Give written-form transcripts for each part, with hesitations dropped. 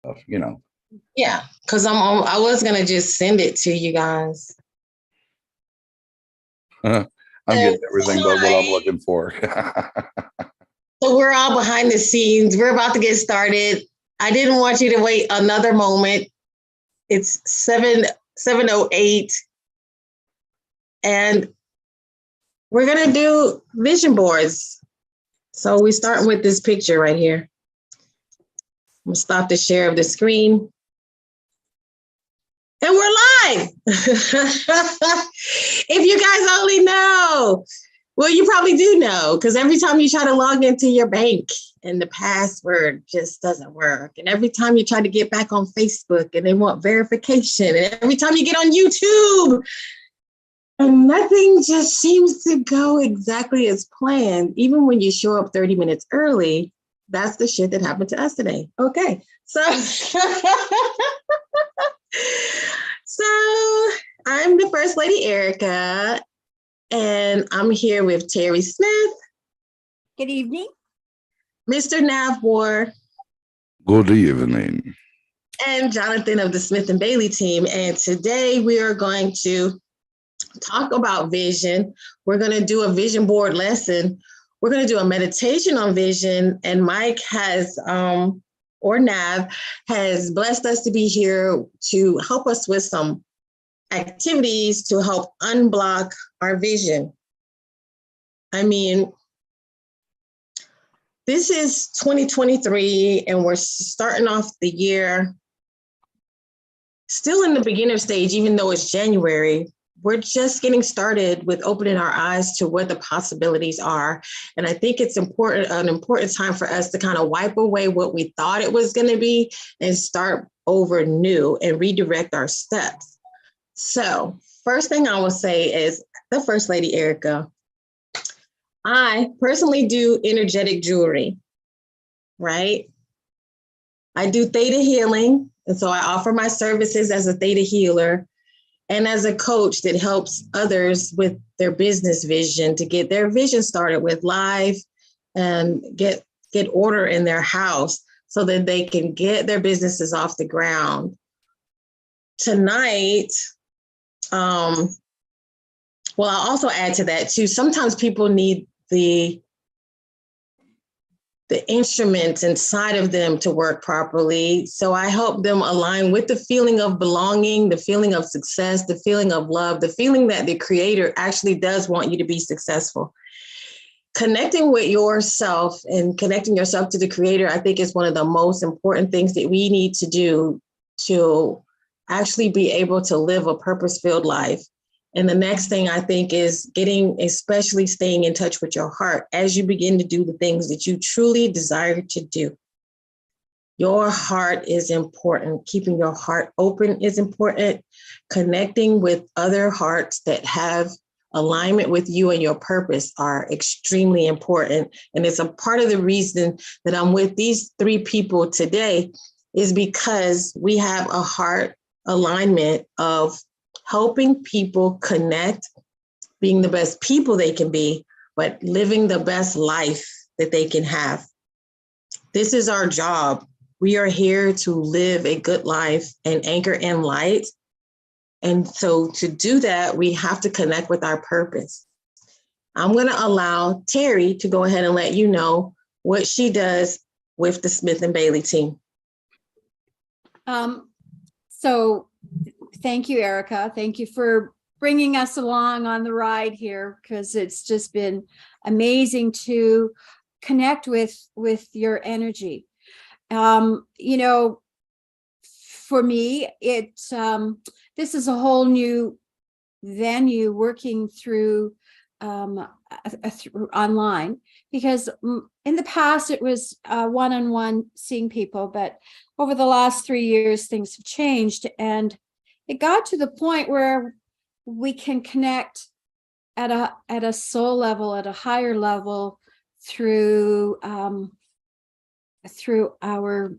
stuff, you know. Yeah, because I was gonna just send it to you guys. I'm getting everything but what I'm looking for. So we're all behind the scenes. We're about to get started. I didn't want you to wait another moment. It's 7:08, and we're gonna do vision boards. So we start with this picture right here. I'm gonna stop the share of the screen. And we're live. If you guys only know. Well, you probably do know, because every time you try to log into your bank and the password just doesn't work. And every time you try to get back on Facebook and they want verification. And every time you get on YouTube and nothing just seems to go exactly as planned, even when you show up 30 minutes early, that's the shit that happened to us today. Okay, so, so I'm the First Lady Erika. And I'm here with Terry Smith. Good evening. Mr. Navwar. Good evening. And Jonathan of the Smith and Bailey team. And today we are going to talk about vision. We're going to do a vision board lesson. We're going to do a meditation on vision. And Mike has, or Nav, has blessed us to be here to help us with some activities to help unblock our vision. I mean, this is 2023 and we're starting off the year still in the beginner stage, even though it's January. We're just getting started with opening our eyes to what the possibilities are. And I think it's an important time for us to kind of wipe away what we thought it was going to be and start over new and redirect our steps. So first thing I will say is the First Lady Erika. I personally do energetic jewelry, right? I do theta healing. And so I offer my services as a theta healer and as a coach that helps others with their business vision to get their vision started with live and get order in their house so that they can get their businesses off the ground. Tonight, well, I'll also add to that too. Sometimes people need the instruments inside of them to work properly. So I help them align with the feeling of belonging, the feeling of success, the feeling of love, the feeling that the creator actually does want you to be successful. Connecting with yourself and connecting yourself to the creator, I think is one of the most important things that we need to do to actually be able to live a purpose-filled life. And the next thing I think is especially staying in touch with your heart as you begin to do the things that you truly desire to do. Your heart is important. Keeping your heart open is important. Connecting with other hearts that have alignment with you and your purpose are extremely important. And it's a part of the reason that I'm with these three people today is because we have a heart alignment of helping people connect, being the best people they can be, but living the best life that they can have. This is our job. We are here to live a good life and anchor in light. And so to do that, we have to connect with our purpose. I'm going to allow Terry to go ahead and let you know what she does with the Smith and Bailey team. So thank you, Erika. Thank you for bringing us along on the ride here, because it's just been amazing to connect with your energy. You know, for me, this is a whole new venue working through online, because in the past it was one-on-one seeing people, but over the last 3 years things have changed, and it got to the point where we can connect at a soul level, at a higher level, through our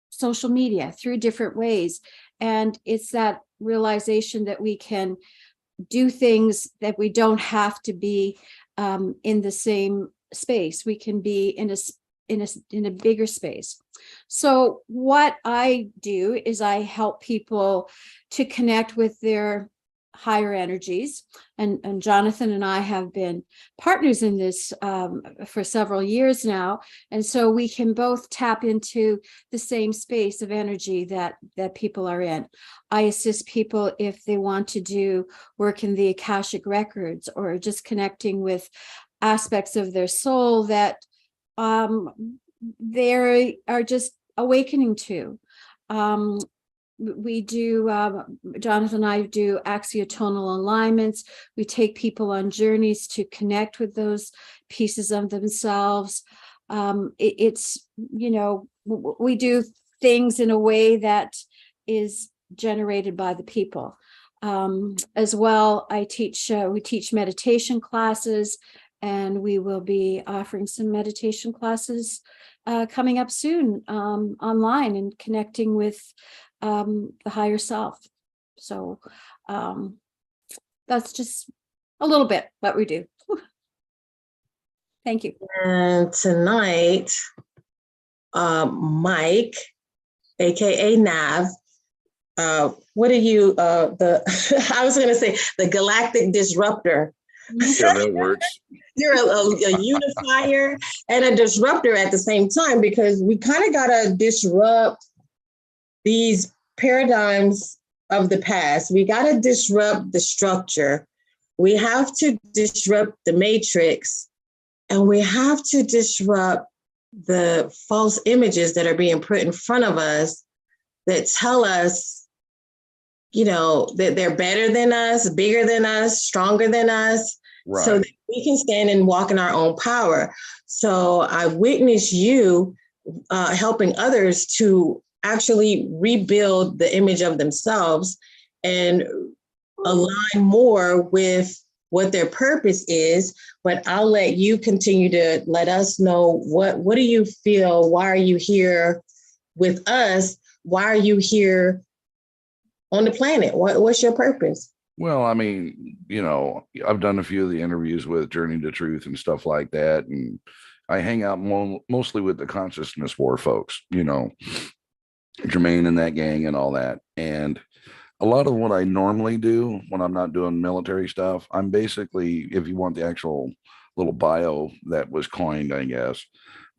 social media, through different ways. And it's that realization that we can do things that we don't have to be in the same space. We can be in in a bigger space. So what I do is I help people to connect with their higher energies. And Jonathan and I have been partners in this for several years now. And so we can both tap into the same space of energy that people are in. I assist people if they want to do work in the Akashic records, or just connecting with aspects of their soul that they are just awakening to. We do, Jonathan and I do axiotonal alignments. We take people on journeys to connect with those pieces of themselves. It's, you know, we do things in a way that is generated by the people. As well, we teach meditation classes, and we will be offering some meditation classes coming up soon online, and connecting with the higher self. So that's just a little bit what we do. Thank you. And tonight, Mike, aka Nav, what are you, I was gonna say the galactic disruptor. Yeah, that works. You're a unifier and a disruptor at the same time, because we kind of gotta disrupt these paradigms of the past. We gotta disrupt the structure. We have to disrupt the matrix, and we have to disrupt the false images that are being put in front of us that tell us, you know, that they're better than us, bigger than us, stronger than us, Right. so that we can stand and walk in our own power. So I witnessed you helping others to actually rebuild the image of themselves and align more with what their purpose is. But I'll let you continue to let us know, what do you feel? Why are you here with us? Why are you here on the planet? What's your purpose? Well, I mean, you know, I've done a few of the interviews with Journey to Truth and stuff like that. And I hang out mostly with the consciousness war folks, you know, Jermaine and that gang and all that. And a lot of what I normally do when I'm not doing military stuff, I'm basically, if you want the actual little bio that was coined, I guess,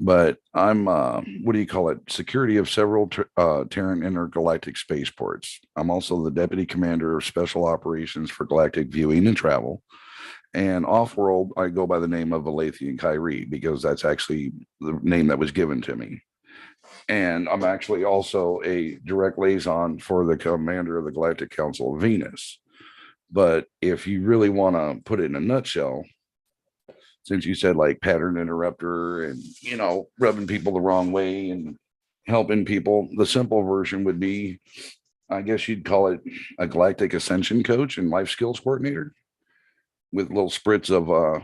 but I'm, what do you call it? Security of several Terran intergalactic spaceports. I'm also the deputy commander of special operations for galactic viewing and travel. And off-world, I go by the name of Alathian Kyrie, because that's actually the name that was given to me. And I'm actually also a direct liaison for the commander of the Galactic Council of Venus. But if you really want to put it in a nutshell, since you said like pattern interrupter and, you know, rubbing people the wrong way and helping people, the simple version would be, I guess you'd call it a galactic ascension coach and life skills coordinator with little spritz of,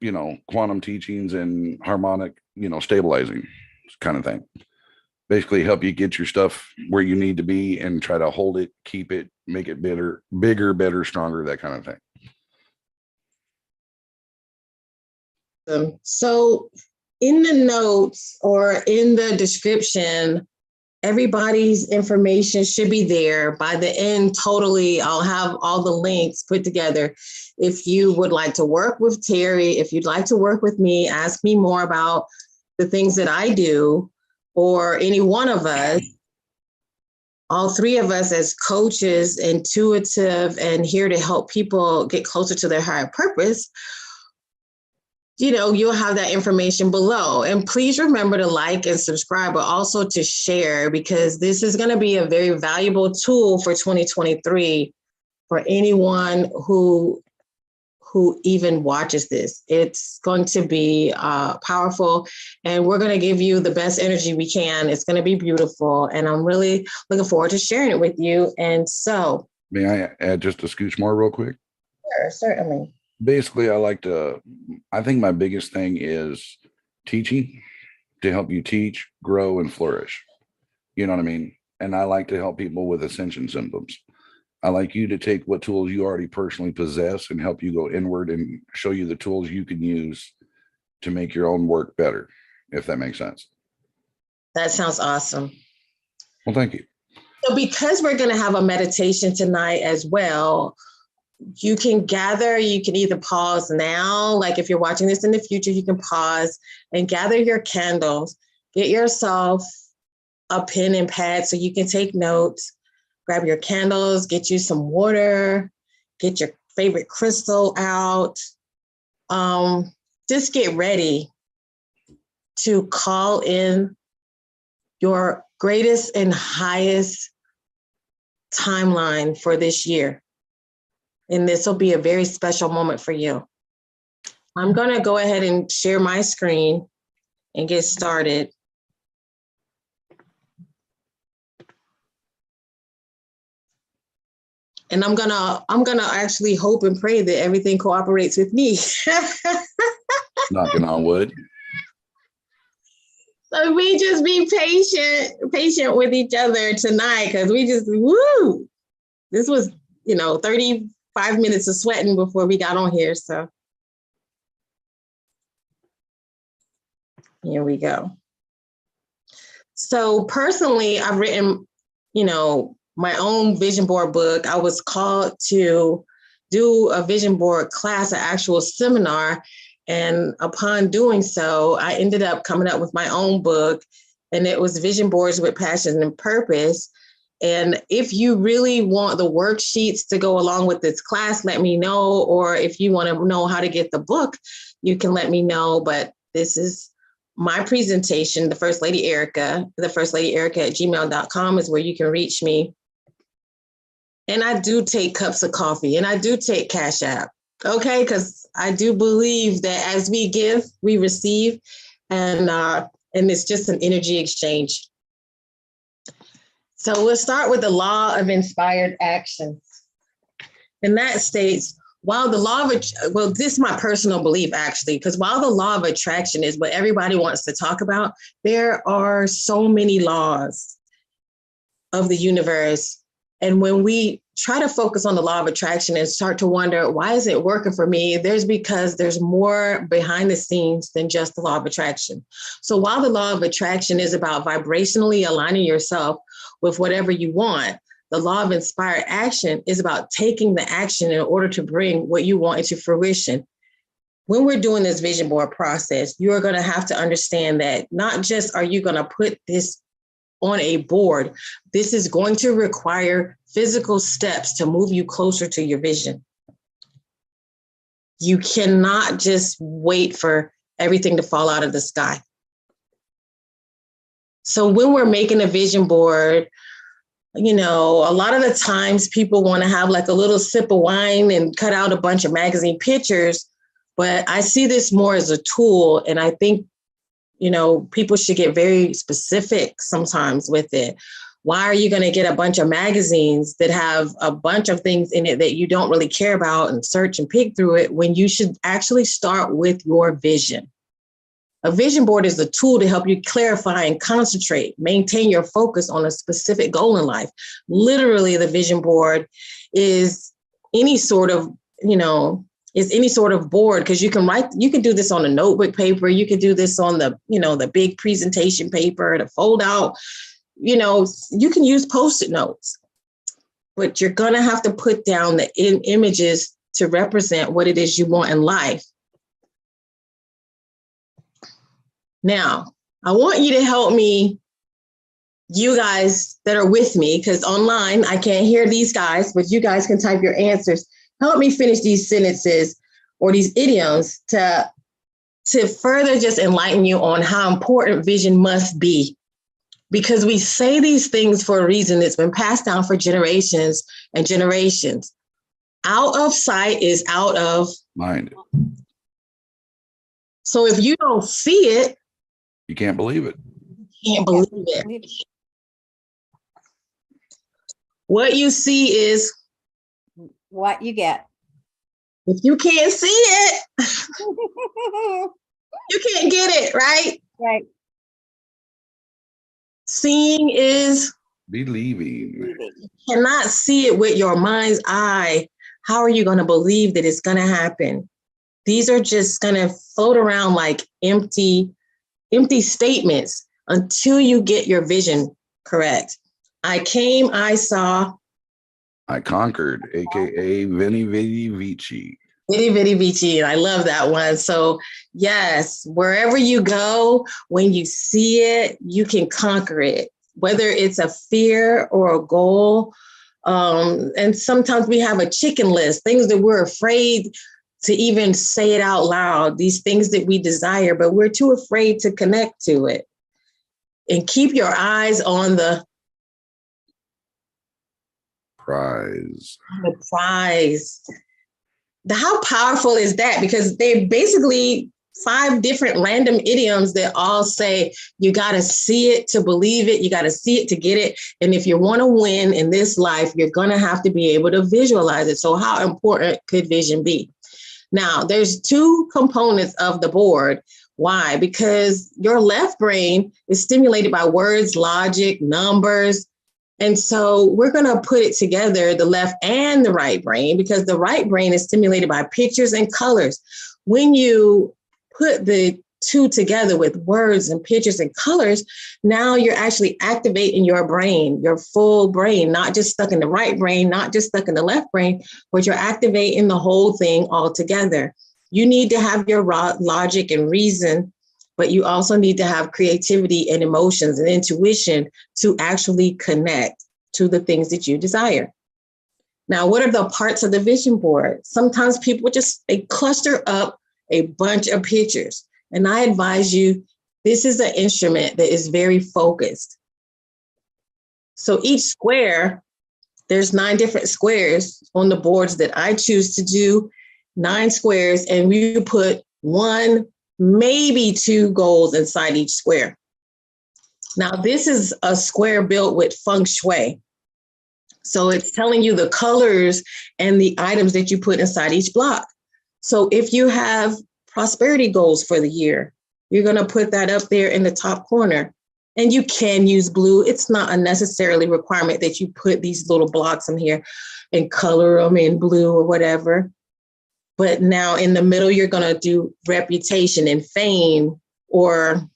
you know, quantum teachings and harmonic, you know, stabilizing kind of thing. Basically help you get your stuff where you need to be and try to hold it, keep it, make it bigger, better, stronger, that kind of thing. So in the notes or in the description, everybody's information should be there. By the end, totally, I'll have all the links put together. If you would like to work with Terry, if you'd like to work with me, ask me more about the things that I do, or any one of us, all three of us as coaches, intuitive, and here to help people get closer to their higher purpose, you know, you'll have that information below. And please remember to like and subscribe, but also to share, because this is going to be a very valuable tool for 2023 for anyone who even watches this. It's going to be powerful, and we're going to give you the best energy we can. It's going to be beautiful, and I'm really looking forward to sharing it with you. And so, may I add just a scooch more real quick? sure, certainly. Basically, I think my biggest thing is teaching, to help you teach, grow, and flourish. You know what I mean? And I like to help people with ascension symptoms. I like you to take what tools you already personally possess and help you go inward and show you the tools you can use to make your own work better. if that makes sense. That sounds awesome. Well, thank you. So because we're going to have a meditation tonight as well, you can gather, you can either pause now, like if you're watching this in the future, you can pause and gather your candles, get yourself a pen and pad so you can take notes, grab your candles, get you some water, get your favorite crystal out. Just get ready to call in your greatest and highest timeline for this year. And this will be a very special moment for you. I'm going to go ahead and share my screen and get started. And I'm gonna actually hope and pray that everything cooperates with me. Knocking on wood. So we just be patient with each other tonight, because we just, woo! This was, 35 minutes of sweating before we got on here. So here we go. So personally, I've written, my own vision board book. I was called to do a vision board class, an actual seminar. And upon doing so, I ended up coming up with my own book, and it was Vision Boards with Passion and Purpose. And if you really want the worksheets to go along with this class, let me know. Or if you want to know how to get the book, you can let me know. But this is my presentation, the First Lady Erika. The First Lady Erika at gmail.com is where you can reach me. And I do take cups of coffee, and I do take Cash App. Okay, because I do believe that as we give, we receive, and it's just an energy exchange. So we'll start with the law of inspired action. And that states, while the law of, this is my personal belief actually, because while the law of attraction is what everybody wants to talk about, there are so many laws of the universe. And when we try to focus on the law of attraction and start to wonder, why is it working for me? Because there's more behind the scenes than just the law of attraction. So while the law of attraction is about vibrationally aligning yourself with whatever you want, the law of inspired action is about taking the action in order to bring what you want into fruition. When we're doing this vision board process, you are going to have to understand that not just are you going to put this on a board, this is going to require physical steps to move you closer to your vision. You cannot just wait for everything to fall out of the sky. So when we're making a vision board, a lot of the times people want to have like a little sip of wine and cut out a bunch of magazine pictures, but I see this more as a tool. And I think people should get very specific sometimes with it. Why are you going to get a bunch of magazines that have a bunch of things in it that you don't really care about and search and pick through it when you should actually start with your vision? A vision board is a tool to help you clarify and concentrate, maintain your focus on a specific goal in life. Literally, the vision board is any sort of, board, because you can do this on a notebook paper. You can do this on the big presentation paper, the fold out, you can use Post-it notes, but you're going to have to put down the images to represent what it is you want in life. Now, I want you to help me, you guys that are with me, because online I can't hear these guys, but you guys can type your answers. Help me finish these sentences or these idioms to further just enlighten you on how important vision must be. Because we say these things for a reason. It's been passed down for generations and generations. Out of sight is out of mind. So if you don't see it, you can't believe it. You can't believe it. What you see is what you get. If you can't see it, you can't get it, right? Right. Seeing is believing. You cannot see it with your mind's eye. How are you going to believe that it's going to happen? These are just going to float around like empty empty statements until you get your vision correct. I came, I saw. I conquered, AKA Veni Vidi Vici. Vidi Vidi Vici. I love that one. So yes, wherever you go, when you see it, you can conquer it, whether it's a fear or a goal. And sometimes we have a chicken list, things that we're afraid to even say it out loud, these things that we desire, but we're too afraid to connect to it. And keep your eyes on the Prize. prize. How powerful is that? Because they're basically 5 different random idioms that all say you got to see it to believe it. You got to see it to get it. And if you want to win in this life, you're going to have to be able to visualize it. So how important could vision be? Now, there's 2 components of the board. Why? Because your left brain is stimulated by words, logic, numbers. And so we're going to put it together, the left and the right brain, because the right brain is stimulated by pictures and colors. When you put the 2 together with words and pictures and colors, now you're actually activating your brain, your full brain, not just stuck in the right brain, not just stuck in the left brain, but you're activating the whole thing all together. You need to have your logic and reason, but you also need to have creativity and emotions and intuition to actually connect to the things that you desire. Now, what are the parts of the vision board? Sometimes people they cluster up a bunch of pictures. And I advise you, this is an instrument that is very focused. So each square, there's 9 different squares on the boards that I choose to do, 9 squares, and we put 1, maybe 2 goals inside each square. Now, this is a square built with feng shui. So it's telling you the colors and the items that you put inside each block. So if you have prosperity goals for the year, you're going to put that up there in the top corner. And you can use blue. It's not a necessarily requirement that you put these little blocks in here and color them in blue or whatever. But now in the middle, you're going to do reputation and fame, or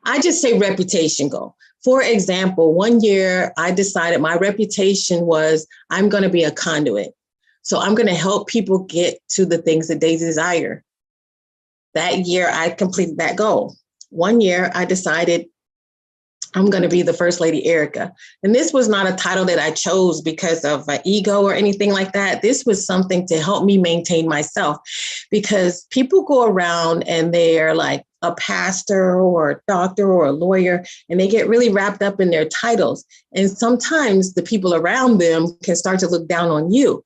I just say reputation goal. For example, one year I decided my reputation was I'm going to be a conduit. So I'm going to help people get to the things that they desire. That year I completed that goal. One year I decided I'm going to be the first Lady Erika. And this was not a title that I chose because of an ego or anything like that. This was something to help me maintain myself, because people go around and they're like a pastor or a doctor or a lawyer, and they get really wrapped up in their titles. And sometimes the people around them can start to look down on you.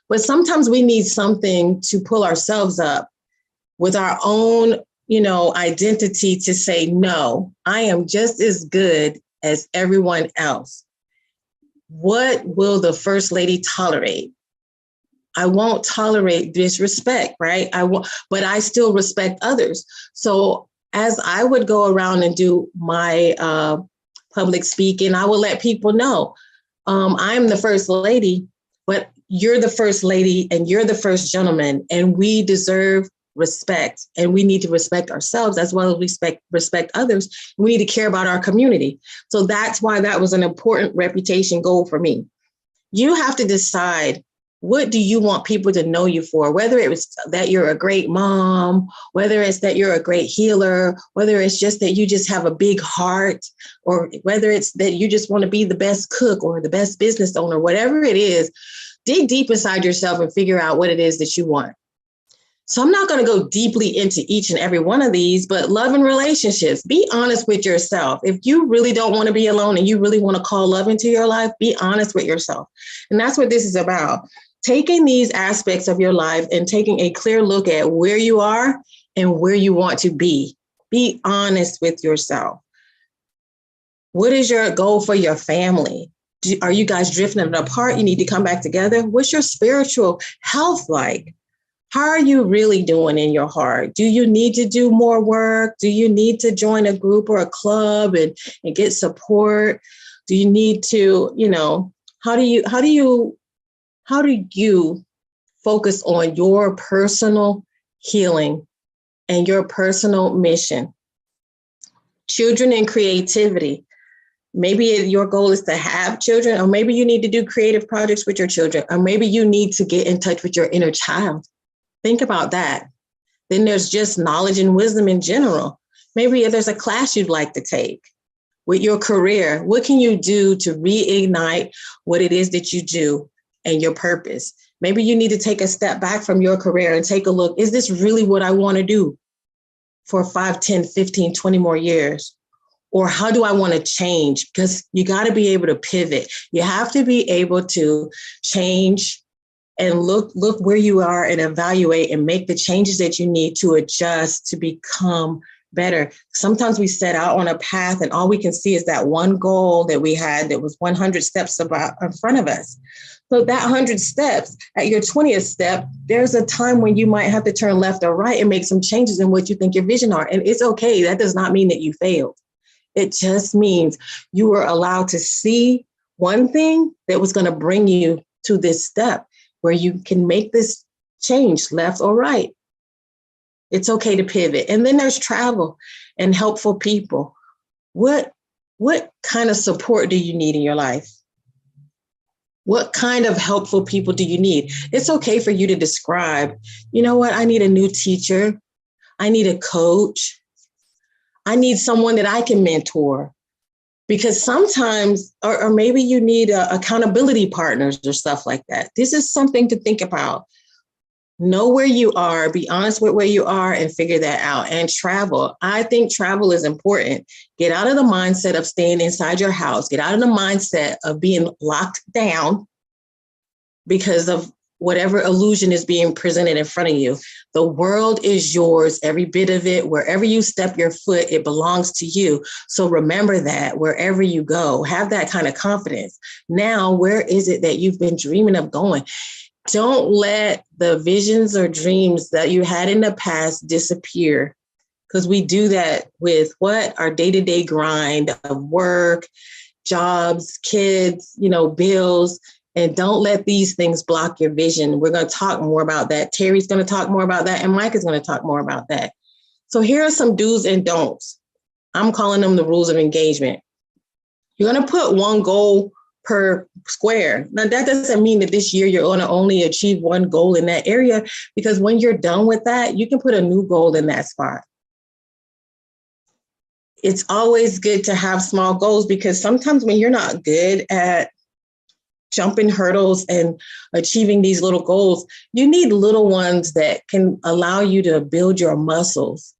But sometimes we need something to pull ourselves up with our own identity to say, no, I am just as good as everyone else. What will the First Lady tolerate? I won't tolerate disrespect, right? But I still respect others. So as I would go around and do my public speaking, I will let people know, I'm the First Lady, but you're the First Lady and you're the first gentleman, and we deserve respect, and we need to respect ourselves as well as respect others. We need to care about our community. So that's why that was an important reputation goal for me. You have to decide, what do you want people to know you for? Whether it was that you're a great mom, whether it's that you're a great healer, whether it's just that you just have a big heart, or whether it's that you just want to be the best cook or the best business owner, whatever it is, dig deep inside yourself and figure out what it is that you want. So I'm not going to go deeply into each and every one of these, but love and relationships, be honest with yourself. If you really don't want to be alone and you really want to call love into your life, be honest with yourself. And that's what this is about. Taking these aspects of your life and taking a clear look at where you are and where you want to be. Be honest with yourself. What is your goal for your family? Are you guys drifting apart? You need to come back together. What's your spiritual health like? How are you really doing in your heart? Do you need to do more work? Do you need to join a group or a club and get support? Do you need to, how do you focus on your personal healing and your personal mission? Children and creativity. Maybe your goal is to have children, or maybe you need to do creative projects with your children, or maybe you need to get in touch with your inner child. Think about that. Then there's just knowledge and wisdom in general. Maybe there's a class you'd like to take. With your career, what can you do to reignite what it is that you do and your purpose? Maybe you need to take a step back from your career and take a look. Is this really what I want to do for 5, 10, 15, 20 more years? Or how do I want to change? Because you got to be able to pivot. You have to be able to change and look where you are and evaluate and make the changes that you need to adjust to become better. Sometimes we set out on a path and all we can see is that one goal that we had that was 100 steps about in front of us. So that 100 steps, at your 20th step, there's a time when you might have to turn left or right and make some changes in what you think your vision are. And it's okay. That does not mean that you failed. It just means you were allowed to see one thing that was going to bring you to this step where you can make this change left or right. It's okay to pivot. And then there's travel and helpful people. What kind of support do you need in your life? What kind of helpful people do you need? It's okay for you to describe, you know what, I need a new teacher. I need a coach. I need someone that I can mentor. Because sometimes, or maybe you need accountability partners or stuff like that. This is something to think about. Know where you are, be honest with where you are, and figure that out. And travel. I think travel is important. Get out of the mindset of staying inside your house. Get out of the mindset of being locked down because of whatever illusion is being presented in front of you. The world is yours, every bit of it. Wherever you step your foot, it belongs to you. So remember that wherever you go, have that kind of confidence. Now, where is it that you've been dreaming of going? Don't let the visions or dreams that you had in the past disappear, because we do that with our day-to-day grind of work, jobs, kids, bills. And don't let these things block your vision. We're going to talk more about that. Terry's going to talk more about that. And Mike is going to talk more about that. So here are some do's and don'ts. I'm calling them the rules of engagement. You're going to put one goal per square. Now, that doesn't mean that this year you're going to only achieve one goal in that area, because when you're done with that, you can put a new goal in that spot. It's always good to have small goals, because sometimes when you're not good at jumping hurdles and achieving these little goals, you need little ones that can allow you to build your muscles.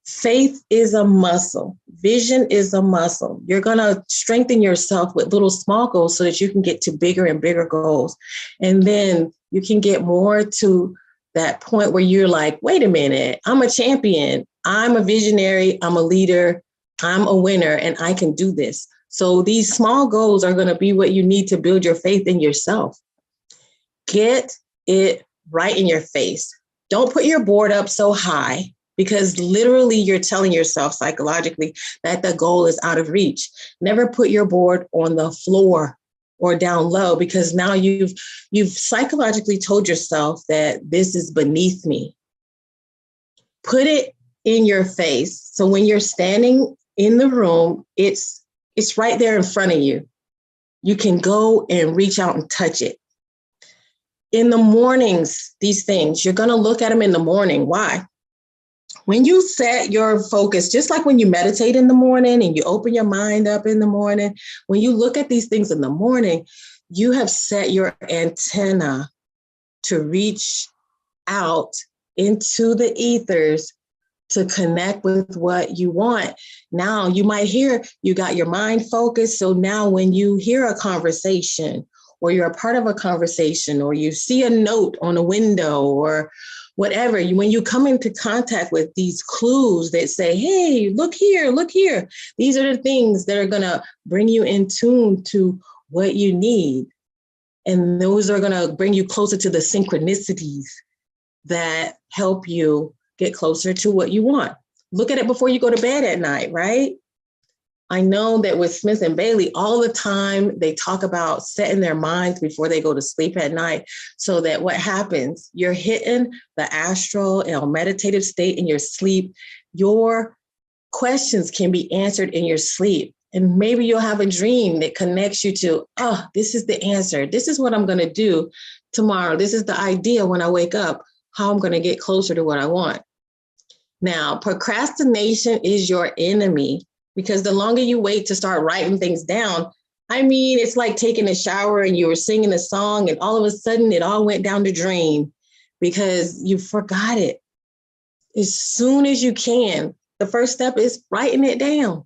Faith is a muscle. Vision is a muscle. You're going to strengthen yourself with little small goals so that you can get to bigger and bigger goals. And then you can get more to that point where you're like, wait a minute, I'm a champion. I'm a visionary. I'm a leader. I'm a winner, and I can do this. So these small goals are going to be what you need to build your faith in yourself. Get it right in your face. Don't put your board up so high, because literally you're telling yourself psychologically that the goal is out of reach. Never put your board on the floor or down low, because now you've psychologically told yourself that this is beneath me. Put it in your face. So when you're standing in the room, it's right there in front of you. You can go and reach out and touch it. In the mornings, these things, you're going to look at them in the morning. Why? When you set your focus, just like when you meditate in the morning and you open your mind up in the morning, when you look at these things in the morning, you have set your antenna to reach out into the ethers to connect with what you want. Now you might hear you got your mind focused. So now when you hear a conversation, or you're a part of a conversation, or you see a note on a window or whatever, when you come into contact with these clues that say, hey, look here, these are the things that are going to bring you in tune to what you need. And those are going to bring you closer to the synchronicities that help you get closer to what you want. Look at it before you go to bed at night, right? I know that with Smith and Bailey, all the time they talk about setting their minds before they go to sleep at night, so that what happens, you're hitting the astral, meditative state in your sleep. Your questions can be answered in your sleep. And maybe you'll have a dream that connects you to, oh, this is the answer. This is what I'm going to do tomorrow. This is the idea when I wake up, how I'm going to get closer to what I want. Now, procrastination is your enemy, because the longer you wait to start writing things down, I mean, it's like taking a shower and you were singing a song and all of a sudden it all went down the drain because you forgot it. As soon as you can, the first step is writing it down.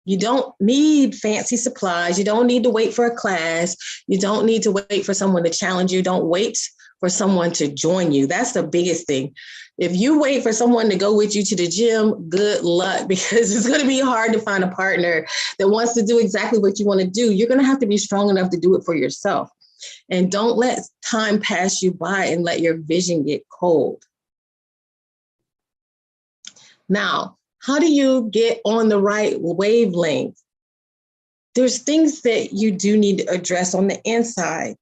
You don't need fancy supplies. You don't need to wait for a class. You don't need to wait for someone to challenge you. Don't wait for someone to join you. That's the biggest thing. If you wait for someone to go with you to the gym, good luck, because it's going to be hard to find a partner that wants to do exactly what you want to do. You're going to have to be strong enough to do it for yourself. And don't let time pass you by and let your vision get cold. Now, how do you get on the right wavelength? There's things that you do need to address on the inside.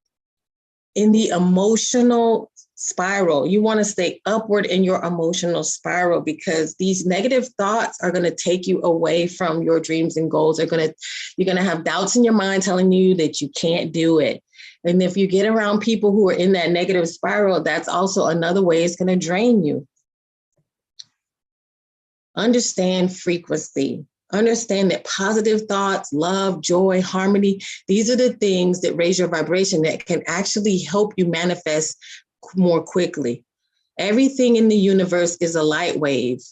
In the emotional spiral, you want to stay upward in your emotional spiral, because these negative thoughts are going to take you away from your dreams and goals. You're going to have doubts in your mind telling you that you can't do it. And if you get around people who are in that negative spiral, that's also another way it's going to drain you. Understand frequency. Understand that positive thoughts, love, joy, harmony, these are the things that raise your vibration that can actually help you manifest more quickly. Everything in the universe is a light wave,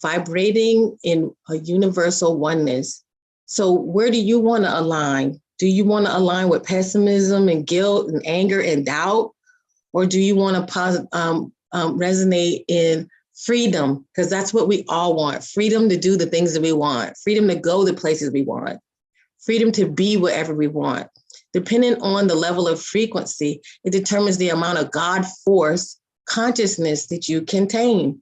vibrating in a universal oneness. So where do you want to align? Do you want to align with pessimism and guilt and anger and doubt? Or do you want to resonate in freedom? Because that's what we all want. Freedom to do the things that we want. Freedom to go the places we want. Freedom to be wherever we want. Depending on the level of frequency, it determines the amount of God force consciousness that you contain.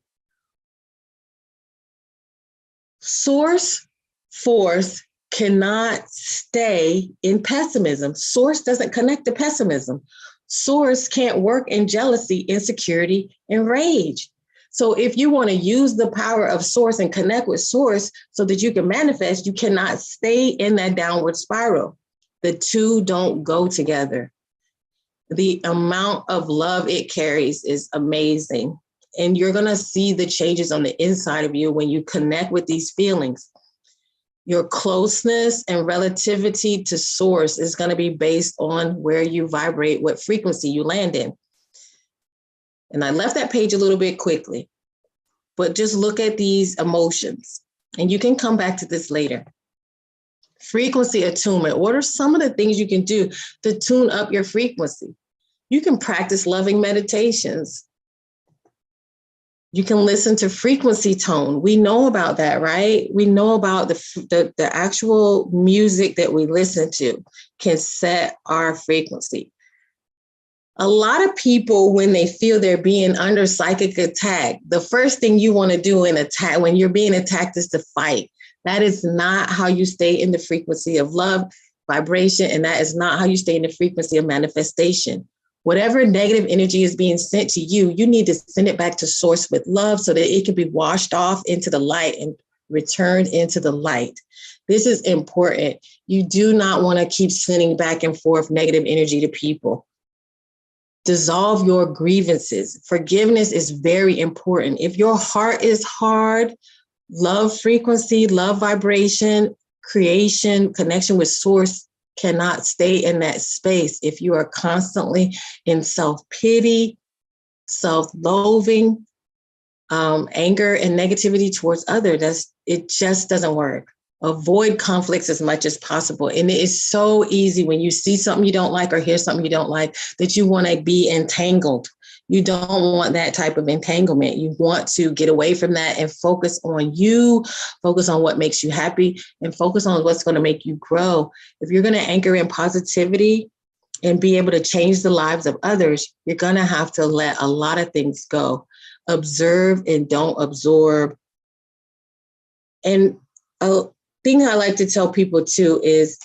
Source force cannot stay in pessimism. Source doesn't connect to pessimism. Source can't work in jealousy, insecurity, and rage. So if you want to use the power of source and connect with source so that you can manifest, you cannot stay in that downward spiral. The two don't go together. The amount of love it carries is amazing. And you're going to see the changes on the inside of you when you connect with these feelings. Your closeness and relativity to source is going to be based on where you vibrate, what frequency you land in. And I left that page a little bit quickly, but just look at these emotions, and you can come back to this later. Frequency attunement. What are some of the things you can do to tune up your frequency? You can practice loving meditations. You can listen to frequency tone. We know about that, right? We know about the actual music that we listen to can set our frequency. A lot of people, when they feel they're being under psychic attack, the first thing you want to do when you're being attacked is to fight. That is not how you stay in the frequency of love, vibration, and that is not how you stay in the frequency of manifestation. Whatever negative energy is being sent to you, you need to send it back to source with love so that it can be washed off into the light and returned into the light. This is important. You do not want to keep sending back and forth negative energy to people. Dissolve your grievances. Forgiveness is very important. If your heart is hard, love frequency, love vibration, creation, connection with source cannot stay in that space. If you are constantly in self-pity, self-loathing, anger and negativity towards others, it just doesn't work. Avoid conflicts as much as possible. And it is so easy when you see something you don't like or hear something you don't like that you want to be entangled. You don't want that type of entanglement. You want to get away from that and focus on you, focus on what makes you happy, and focus on what's going to make you grow. If you're going to anchor in positivity and be able to change the lives of others, you're going to have to let a lot of things go. Observe and don't absorb. And thing I like to tell people too is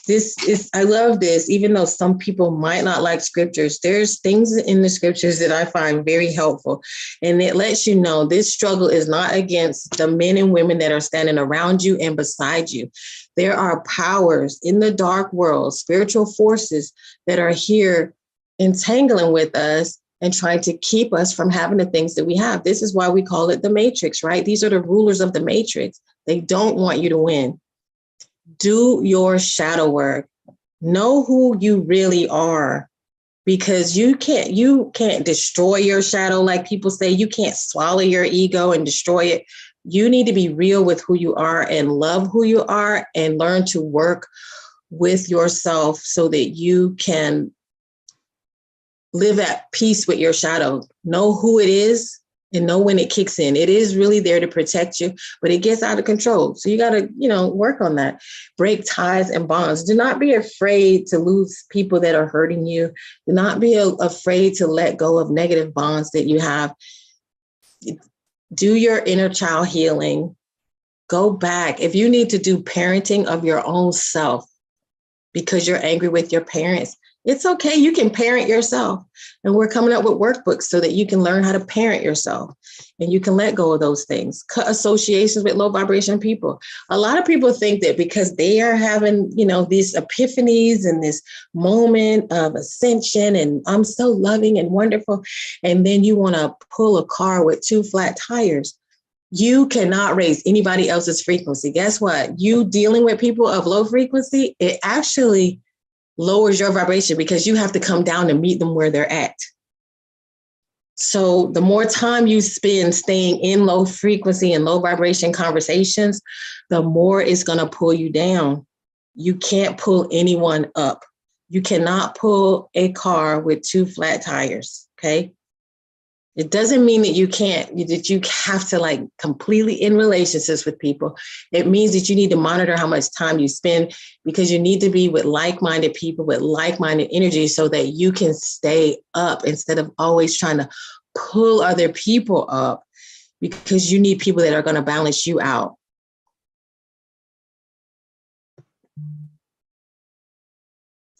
I love this, even though some people might not like scriptures, there's things in the scriptures that I find very helpful. And it lets you know this struggle is not against the men and women that are standing around you and beside you. There are powers in the dark world, spiritual forces that are here entangling with us and trying to keep us from having the things that we have. This is why we call it the matrix, right? These are the rulers of the matrix. They don't want you to win. Do your shadow work. Know who you really are, because you can't destroy your shadow. Like people say, you can't swallow your ego and destroy it. You need to be real with who you are and love who you are and learn to work with yourself so that you can live at peace with your shadow. Know who it is and know when it kicks in. It is really there to protect you, but it gets out of control. So you got to, work on that. Break ties and bonds. Do not be afraid to lose people that are hurting you. Do not be afraid to let go of negative bonds that you have. Do your inner child healing. Go back. If you need to do parenting of your own self because you're angry with your parents, it's okay. You can parent yourself. And we're coming up with workbooks so that you can learn how to parent yourself and you can let go of those things. Cut associations with low vibration people. A lot of people think that because they are having, these epiphanies and this moment of ascension and I'm so loving and wonderful. And then you want to pull a car with 2 flat tires. You cannot raise anybody else's frequency. Guess what? You dealing with people of low frequency, it actually lowers your vibration because you have to come down and meet them where they're at. So the more time you spend staying in low frequency and low vibration conversations, the more it's going to pull you down. You can't pull anyone up. You cannot pull a car with 2 flat tires. Okay. It doesn't mean that that you have to completely in relationships with people. It means that you need to monitor how much time you spend because you need to be with like-minded people with like-minded energy so that you can stay up instead of always trying to pull other people up, because you need people that are going to balance you out.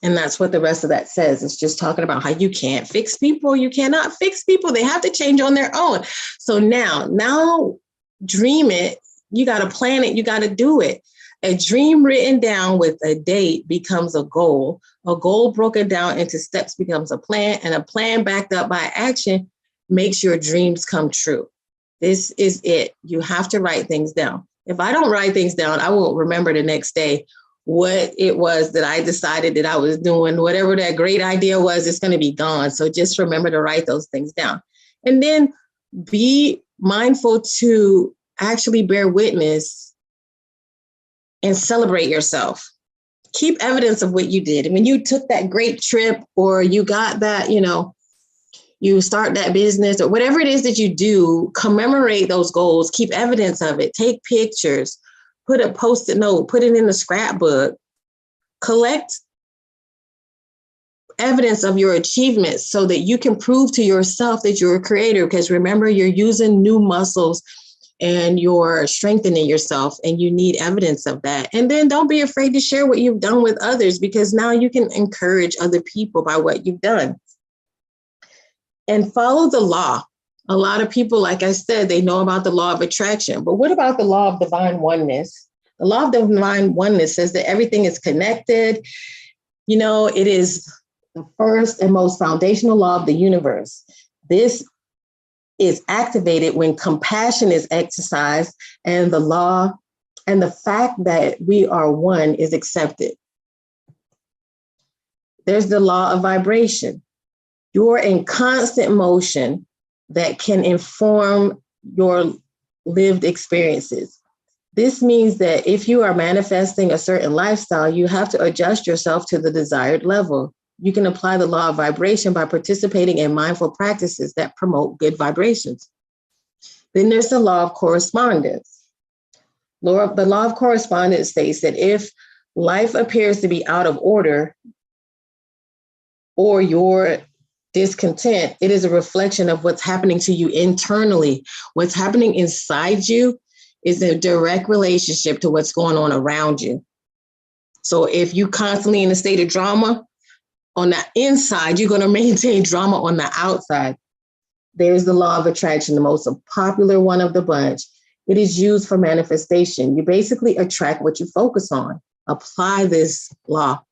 And that's what the rest of that says. It's just talking about how you can't fix people. You cannot fix people. They have to change on their own. So now dream it. You got to plan it. You got to do it. A dream written down with a date becomes a goal. A goal broken down into steps becomes a plan, and a plan backed up by action makes your dreams come true. This is it. You have to write things down. If I don't write things down, I won't remember the next day what it was that I decided that I was doing. Whatever that great idea was, it's going to be gone. So just remember to write those things down. And then be mindful to actually bear witness and celebrate yourself. Keep evidence of what you did. And when you took that great trip or you got that, you start that business or whatever it is that you do, commemorate those goals, keep evidence of it, take pictures. Put a Post-it note, put it in the scrapbook, collect evidence of your achievements so that you can prove to yourself that you're a creator. Because remember, you're using new muscles and you're strengthening yourself and you need evidence of that. And then don't be afraid to share what you've done with others, because now you can encourage other people by what you've done. And follow the law. A lot of people, like I said, they know about the law of attraction, but what about the law of divine oneness? The law of divine oneness says that everything is connected. It is the first and most foundational law of the universe. This is activated when compassion is exercised and the law and the fact that we are one is accepted. There's the law of vibration. You're in constant motion that can inform your lived experiences. This means that if you are manifesting a certain lifestyle, you have to adjust yourself to the desired level. You can apply the law of vibration by participating in mindful practices that promote good vibrations. Then there's the law of correspondence. The law of correspondence states that if life appears to be out of order or you're discontent, it is a reflection of what's happening to you internally. What's happening inside you is a direct relationship to what's going on around you. So if you constantly in a state of drama on the inside, you're going to maintain drama on the outside. There's the law of attraction, the most popular one of the bunch. It is used for manifestation. You basically attract what you focus on. Apply this law.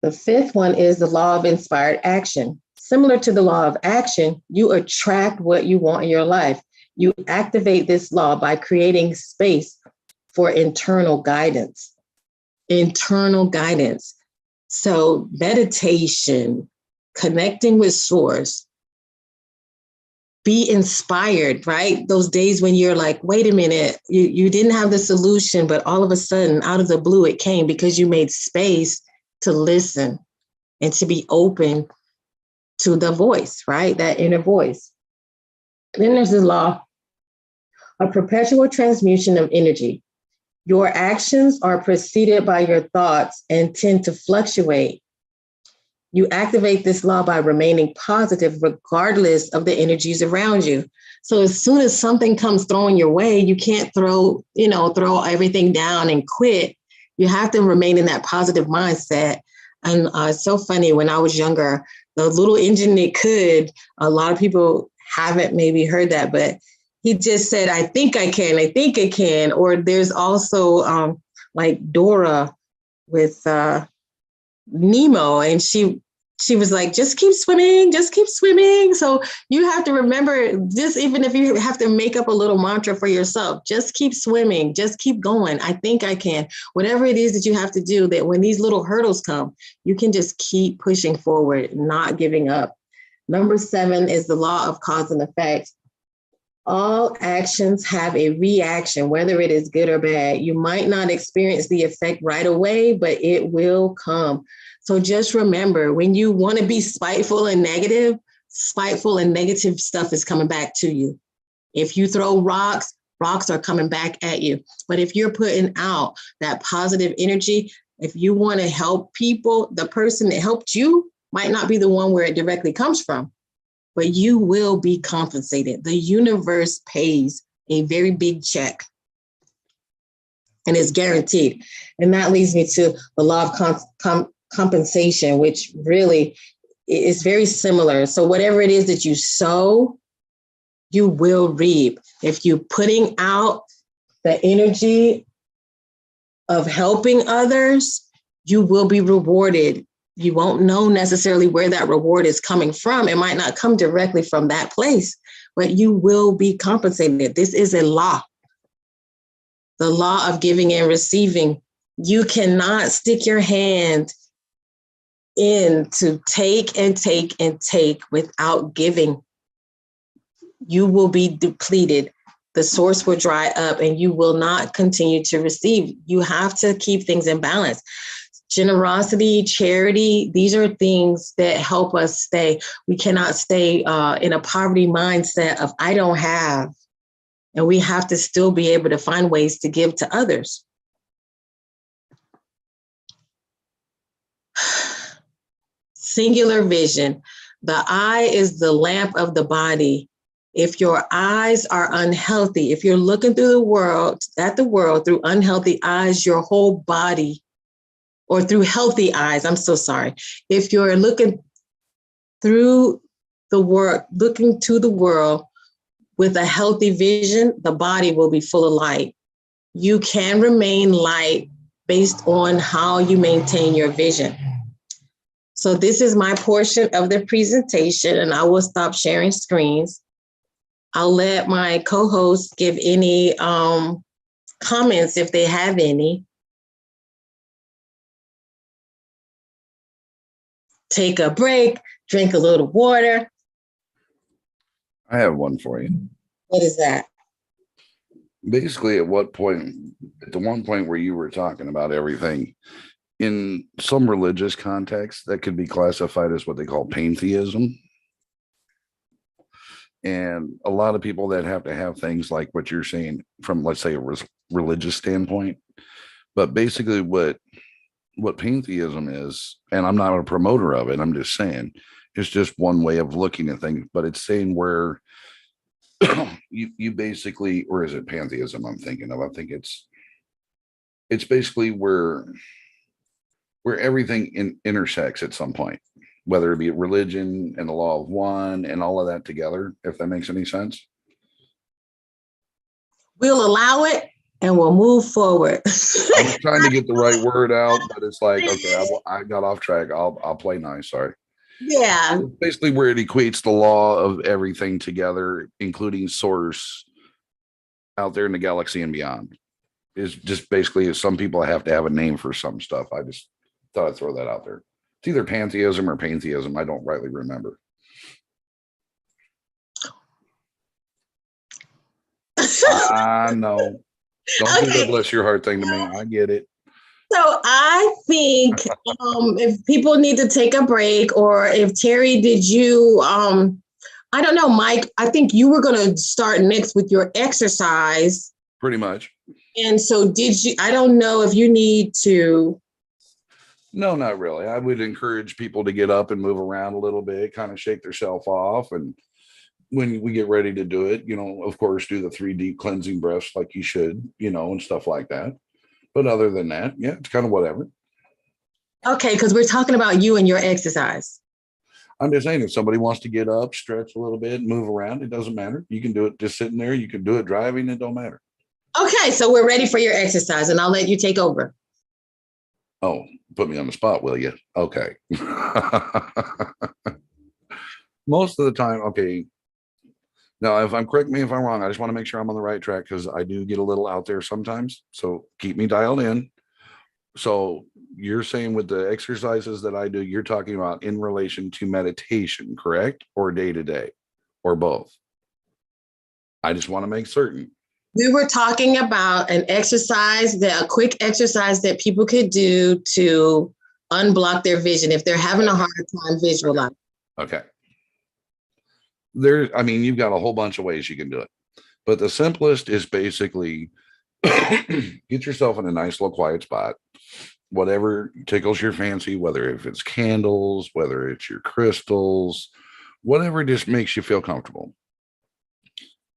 The fifth one is the law of inspired action. Similar to the law of action, you attract what you want in your life. You activate this law by creating space for internal guidance. Internal guidance. So meditation, connecting with source, be inspired, right? Those days when you're like, wait a minute, you didn't have the solution, but all of a sudden, out of the blue, it came because you made space to listen and to be open to the voice, right? That inner voice. Then there's the law of perpetual transmutation of energy. Your actions are preceded by your thoughts and tend to fluctuate. You activate this law by remaining positive regardless of the energies around you. So as soon as something comes thrown your way, you can't throw everything down and quit. You have to remain in that positive mindset. And it's so funny, when I was younger, the little engine that could, a lot of people haven't maybe heard that, but he just said, I think I can. Or there's also like Dora with Nemo, and she was like, just keep swimming. So you have to remember, just even if you have to make up a little mantra for yourself, just keep swimming, just keep going. I think I can. Whatever it is that you have to do, that when these little hurdles come, you can just keep pushing forward, not giving up. Number 7 is the law of cause and effect. All actions have a reaction, whether it is good or bad. You might not experience the effect right away, but it will come. So just remember, when you want to be spiteful and negative stuff is coming back to you. If you throw rocks are coming back at you. But if you're putting out that positive energy, if you want to help people, the person that helped you might not be the one where it directly comes from, but you will be compensated. The universe pays a very big check, and it's guaranteed. And that leads me to the law of compensation, which really is very similar. So whatever it is that you sow, you will reap. If you're putting out the energy of helping others, you will be rewarded. You won't know necessarily where that reward is coming from. It might not come directly from that place, but you will be compensated. This is a law. The law of giving and receiving. You cannot stick your hand in to take and take and take without giving. You will be depleted. The source will dry up and you will not continue to receive. You have to keep things in balance. Generosity, charity, these are things that help us stay. We cannot stay in a poverty mindset of I don't have. And we have to still be able to find ways to give to others. Singular vision. The eye is the lamp of the body. If your eyes are unhealthy, if you're looking through the world through unhealthy eyes, your whole body, or through healthy eyes, I'm so sorry. If you're looking through the world, looking to the world with a healthy vision, the body will be full of light. You can remain light based on how you maintain your vision. So this is my portion of the presentation, and I will stop sharing screens. I'll let my co-hosts give any comments if they have any. Take a break, drink a little water. I have one for you. What is that? Basically, at the one point where you were talking about everything, in some religious contexts, that could be classified as what they call pantheism. And a lot of people that have to have things like what you're saying from, let's say, a religious standpoint. But basically what pantheism is, and I'm not a promoter of it, I'm just saying, it's just one way of looking at things, but it's saying where you basically, or is it pantheism I'm thinking of? I think it's basically where everything intersects at some point, whether it be religion and the law of one and all of that together, if that makes any sense. We'll allow it and we'll move forward. I was trying to get the right word out, but it's like, okay, I got off track. I'll play nice. Sorry. Yeah. It's basically where it equates the law of everything together, including source out there in the galaxy and beyond. Is just basically some people have to have a name for some stuff. I just thought I'd throw that out there. It's either pantheism or pantheism. I don't rightly remember. I know. Don't do the bless your heart thing to me. I get it. So I think if people need to take a break, or if Terry, did you, I don't know, Mike, I think you were going to start next with your exercise. Pretty much. And so did you, I don't know if you need to. No, not really. I would encourage people to get up and move around a little bit, kind of shake themselves off. And when we get ready to do it, of course, do the 3 deep cleansing breaths like you should, and stuff like that. But other than that, yeah, it's kind of whatever. Okay, because we're talking about you and your exercise. I'm just saying, if somebody wants to get up, stretch a little bit, move around, it doesn't matter. You can do it just sitting there. You can do it driving. It don't matter. Okay, so we're ready for your exercise, and I'll let you take over. Oh, put me on the spot, will you? Okay. Most of the time, okay. Now, if I'm correct me if I'm wrong, I just want to make sure I'm on the right track, because I do get a little out there sometimes. So keep me dialed in. So you're saying with the exercises that I do, you're talking about in relation to meditation, correct? Or day to day, or both? I just want to make certain. We were talking about a quick exercise that people could do to unblock their vision if they're having a hard time visualizing. Okay. You've got a whole bunch of ways you can do it, but the simplest is basically get yourself in a nice little quiet spot, whatever tickles your fancy, whether if it's candles, whether it's your crystals, whatever just makes you feel comfortable.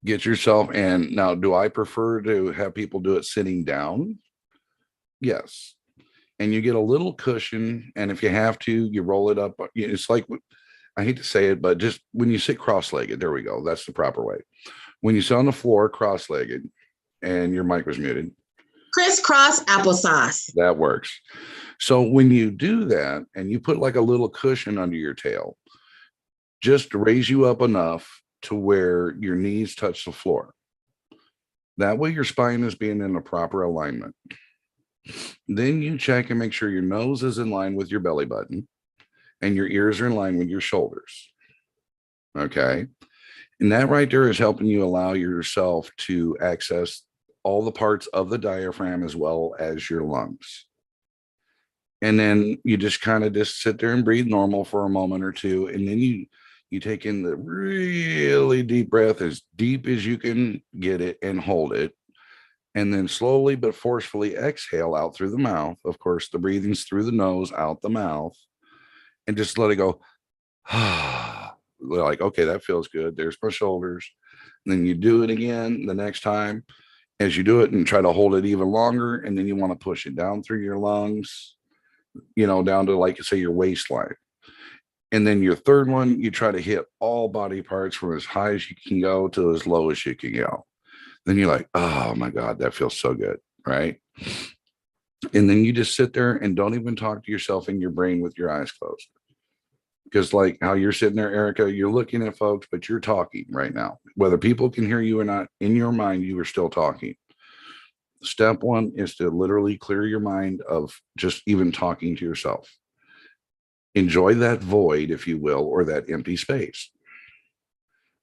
Get yourself, and now, do I prefer to have people do it sitting down? Yes. And you get a little cushion, and if you have to, you roll it up. It's like, I hate to say it, but just when you sit cross-legged, there we go. That's the proper way. When you sit on the floor cross-legged, and your mic was muted. Crisscross applesauce. That works. So when you do that, and you put like a little cushion under your tail, just to raise you up enough to where your knees touch the floor. That way your spine is being in a proper alignment. Then you check and make sure your nose is in line with your belly button and your ears are in line with your shoulders. Okay. And that right there is helping you allow yourself to access all the parts of the diaphragm as well as your lungs. And then you just kind of just sit there and breathe normal for a moment or two. And then you take in the really deep breath, as deep as you can get it, and hold it. And then slowly but forcefully exhale out through the mouth. Of course, the breathing's through the nose, out the mouth, and just let it go. Like, okay, that feels good. There's my shoulders. And then you do it again the next time as you do it, and try to hold it even longer. And then you want to push it down through your lungs, down to, like, say, your waistline. And then your third one, you try to hit all body parts from as high as you can go to as low as you can go. Then you're like, oh my God, that feels so good, right? And then you just sit there and don't even talk to yourself in your brain with your eyes closed. Because like how you're sitting there, Erika, you're looking at folks, but you're talking right now. Whether people can hear you or not, in your mind, you are still talking. Step one is to literally clear your mind of just even talking to yourself. Enjoy that void, if you will, or that empty space.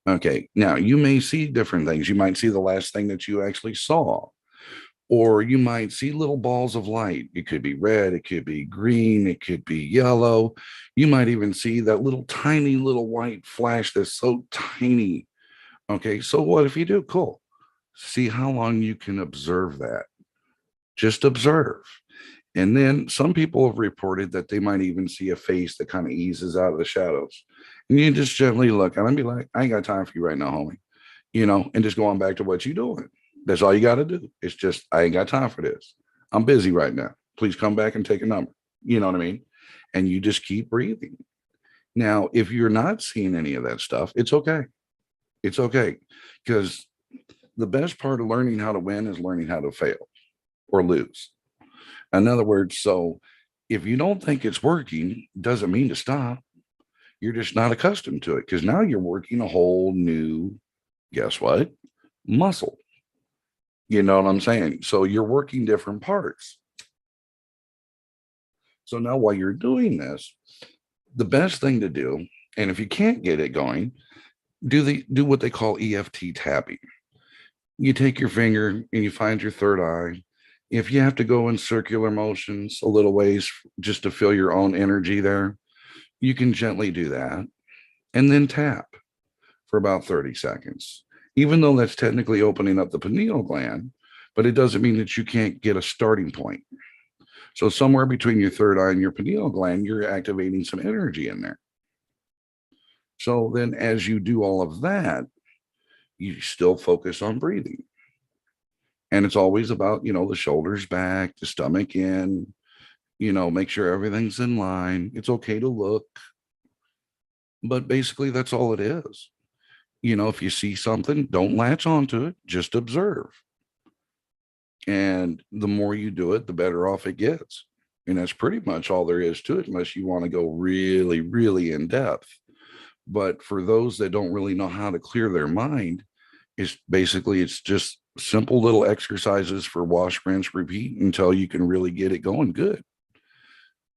Okay, now you may see different things. You might see the last thing that you actually saw, or you might see little balls of light. It could be red, it could be green, it could be yellow. You might even see that little tiny little white flash that's so tiny. Okay, so what if you do? Cool. See how long you can observe that. Just observe. And then some people have reported that they might even see a face that kind of eases out of the shadows. And you just gently look at them and be like, I ain't got time for you right now, homie. and just go on back to what you're doing. That's all you got to do. It's just, I ain't got time for this. I'm busy right now. Please come back and take a number. You know what I mean? And you just keep breathing. Now, if you're not seeing any of that stuff, it's okay. It's okay. Because the best part of learning how to win is learning how to fail or lose. In other words, so if you don't think it's working, doesn't mean to stop. You're just not accustomed to it because now you're working a whole new, guess what? Muscle. You know what I'm saying? So you're working different parts. So now while you're doing this, the best thing to do, and if you can't get it going, do what they call EFT tapping. You take your finger and you find your third eye. If you have to go in circular motions a little ways just to feel your own energy there, you can gently do that and then tap for about 30 seconds. Even though that's technically opening up the pineal gland, but it doesn't mean that you can't get a starting point. So somewhere between your third eye and your pineal gland, you're activating some energy in there. So then as you do all of that, you still focus on breathing. And it's always about, the shoulders back, the stomach in, make sure everything's in line. It's okay to look, but basically that's all it is. If you see something, don't latch onto it, just observe. And the more you do it, the better off it gets. And that's pretty much all there is to it, unless you want to go really, really in depth. But for those that don't really know how to clear their mind, it's just simple little exercises for wash, rinse, repeat until you can really get it going good.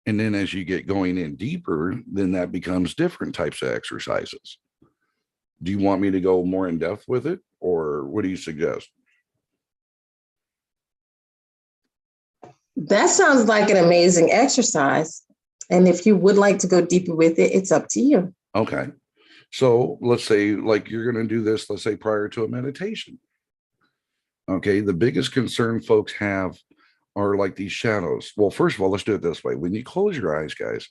And then as you get going in deeper, then that becomes different types of exercises. Do you want me to go more in depth with it, or what do you suggest? That sounds like an amazing exercise. And if you would like to go deeper with it, it's up to you. Okay. So let's say like you're going to do this, let's say prior to a meditation. Okay. The biggest concern folks have are like these shadows. Well, first of all, let's do it this way. When you close your eyes, guys,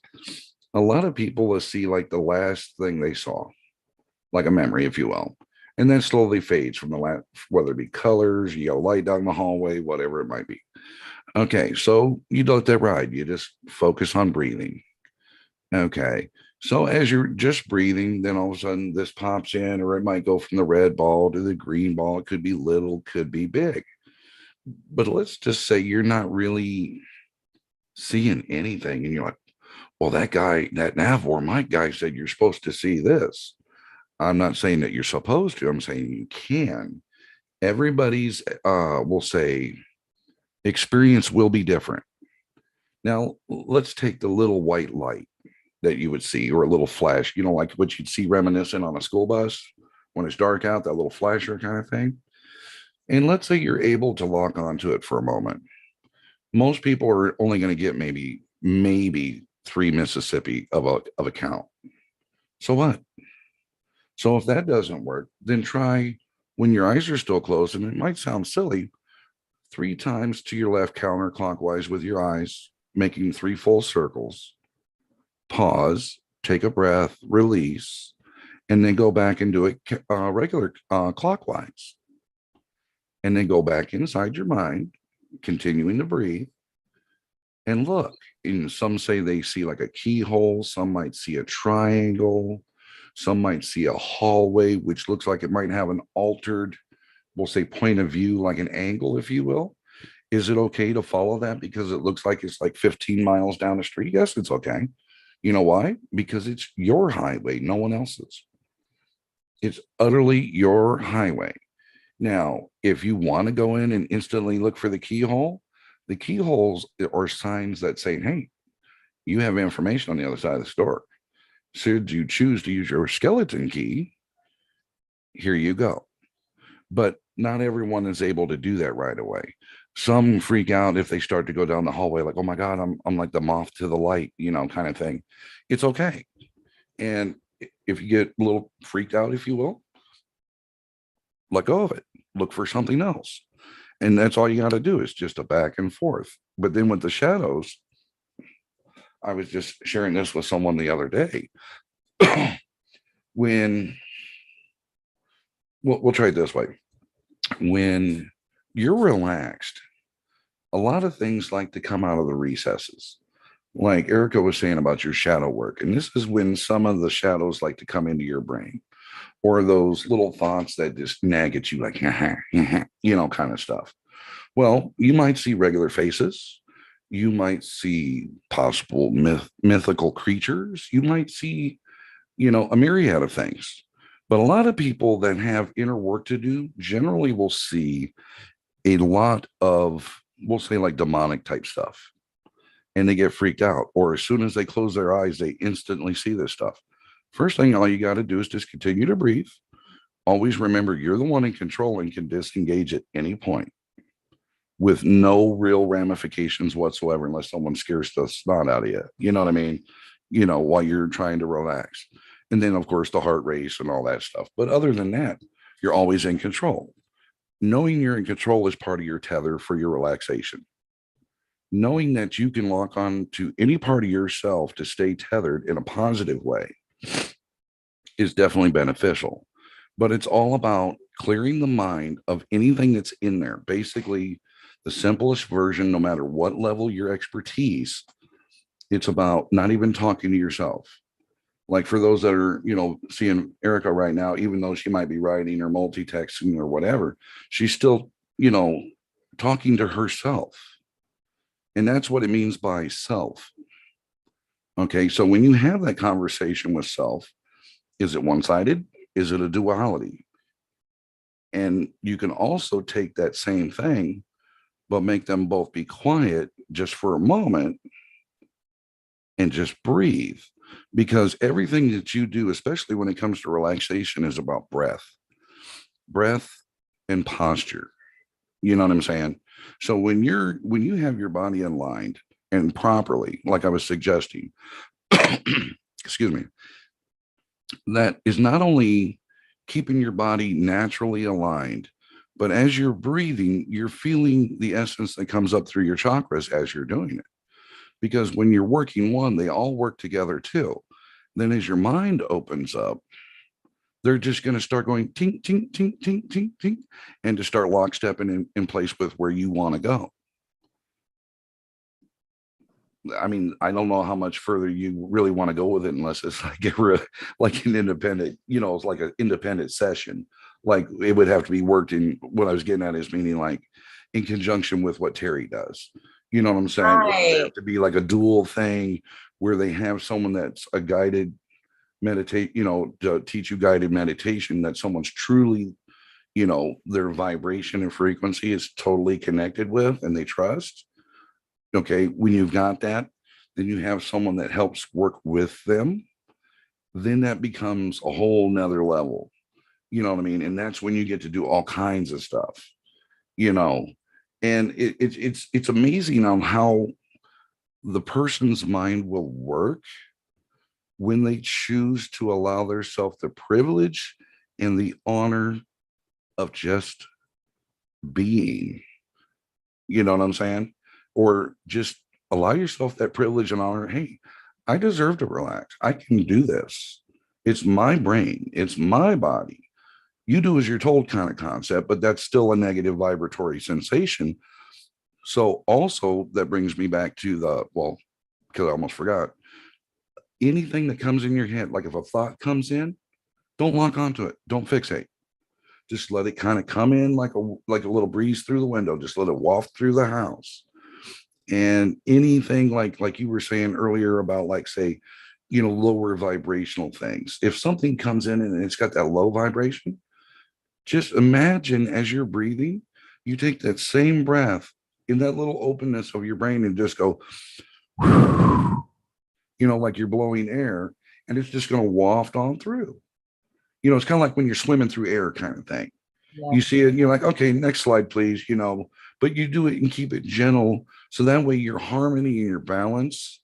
a lot of people will see like the last thing they saw, like a memory, if you will, and then slowly fades from the last, whether it be colors, you got light down the hallway, whatever it might be. Okay, so you let that ride. You just focus on breathing. Okay, so as you're just breathing, then all of a sudden this pops in, or it might go from the red ball to the green ball. It could be little, could be big. But let's just say you're not really seeing anything, and you're like, well, that guy, that Navor, my guy said you're supposed to see this. I'm not saying that you're supposed to. I'm saying you can. Everybody's, we'll say, experience will be different. Now, let's take the little white light that you would see, or a little flash, like what you'd see reminiscent on a school bus when it's dark out, that little flasher kind of thing. And let's say you're able to lock onto it for a moment. Most people are only going to get maybe 3 Mississippi of a count. So what? So if that doesn't work, then try when your eyes are still closed, and it might sound silly, 3 times to your left counterclockwise with your eyes, making 3 full circles. Pause, take a breath, release, and then go back and do it regular clockwise. And then go back inside your mind, continuing to breathe, and look. And some say they see like a keyhole, some might see a triangle, some might see a hallway, which looks like it might have an altered, we'll say, point of view, like an angle, if you will. Is it okay to follow that because it looks like it's like 15 miles down the street? Yes, it's okay. You know why? Because it's your highway, no one else's. It's utterly your highway. Now, if you want to go in and instantly look for the keyholes are signs that say, hey, you have information on the other side of the store. Should you choose to use your skeleton key, here you go. But not everyone is able to do that right away. Some freak out if they start to go down the hallway, like, oh my God, I'm like the moth to the light, kind of thing. It's okay. And if you get a little freaked out, if you will, let go of it. Look for something else. And that's all you got to do is just a back and forth. But then with the shadows, I was just sharing this with someone the other day. when we'll try it this way. When you're relaxed, a lot of things like to come out of the recesses. Like Erica was saying about your shadow work. And this is when some of the shadows like to come into your brain, or those little thoughts that just nag at you, like, kind of stuff. Well, you might see regular faces. You might see possible mythical creatures. You might see, a myriad of things. But a lot of people that have inner work to do generally will see a lot of, we'll say, like demonic type stuff. And they get freaked out. Or as soon as they close their eyes, they instantly see this stuff. First thing, all you got to do is just continue to breathe. Always remember you're the one in control and can disengage at any point with no real ramifications whatsoever, unless someone scares the snot out of you. You know what I mean? While you're trying to relax. And then, of course, the heart race and all that stuff. But other than that, you're always in control. Knowing you're in control is part of your tether for your relaxation. Knowing that you can lock on to any part of yourself to stay tethered in a positive way is definitely beneficial. But it's all about clearing the mind of anything that's in there. Basically, the simplest version, no matter what level your expertise, it's about not even talking to yourself. Like for those that are, seeing Erica right now, even though she might be writing or multitasking or whatever, she's still, talking to herself. And that's what it means by self. Okay. So when you have that conversation with self, is it one-sided? Is it a duality? And you can also take that same thing, but make them both be quiet just for a moment and just breathe. Because everything that you do, especially when it comes to relaxation, is about breath and posture. You know what I'm saying? So when you have your body aligned and properly, like I was suggesting, excuse me, that is not only keeping your body naturally aligned, but as you're breathing, you're feeling the essence that comes up through your chakras as you're doing it. Because when you're working one, they all work together too. Then as your mind opens up, they're just going to start going tink, tink, tink, tink, tink, tink, and to start lockstepping in place with where you want to go. I mean, I don't know how much further you really want to go with it, unless it's like an independent, it's like an independent session. Like it would have to be worked in. What I was getting at is meaning like in conjunction with what Terry does. You know what I'm saying? Right. It would have to be like a dual thing where they have someone that's a guided meditate, to teach you guided meditation, that someone's truly, their vibration and frequency is totally connected with and they trust. Okay. When you've got that, then you have someone that helps work with them. Then that becomes a whole nother level. You know what I mean? And that's when you get to do all kinds of stuff, and it's amazing on how the person's mind will work when they choose to allow themselves the privilege and the honor of just being. You know what I'm saying? Or just allow yourself that privilege and honor. Hey, I deserve to relax. I can do this. It's my brain. It's my body. You do as you're told kind of concept, but that's still a negative vibratory sensation. So also that brings me back to because I almost forgot. Anything that comes in your head, like if a thought comes in, don't lock onto it. Don't fixate. Just let it kind of come in like a little breeze through the window. Just let it waft through the house. And anything like you were saying earlier about, like, say, lower vibrational things. If something comes in and it's got that low vibration, just imagine as you're breathing, you take that same breath in that little openness of your brain and just go, like you're blowing air, and it's just going to waft on through. It's kind of like when you're swimming through air kind of thing. Yeah. You see it and you're like, okay, next slide, please, but you do it and keep it gentle. So that way your harmony and your balance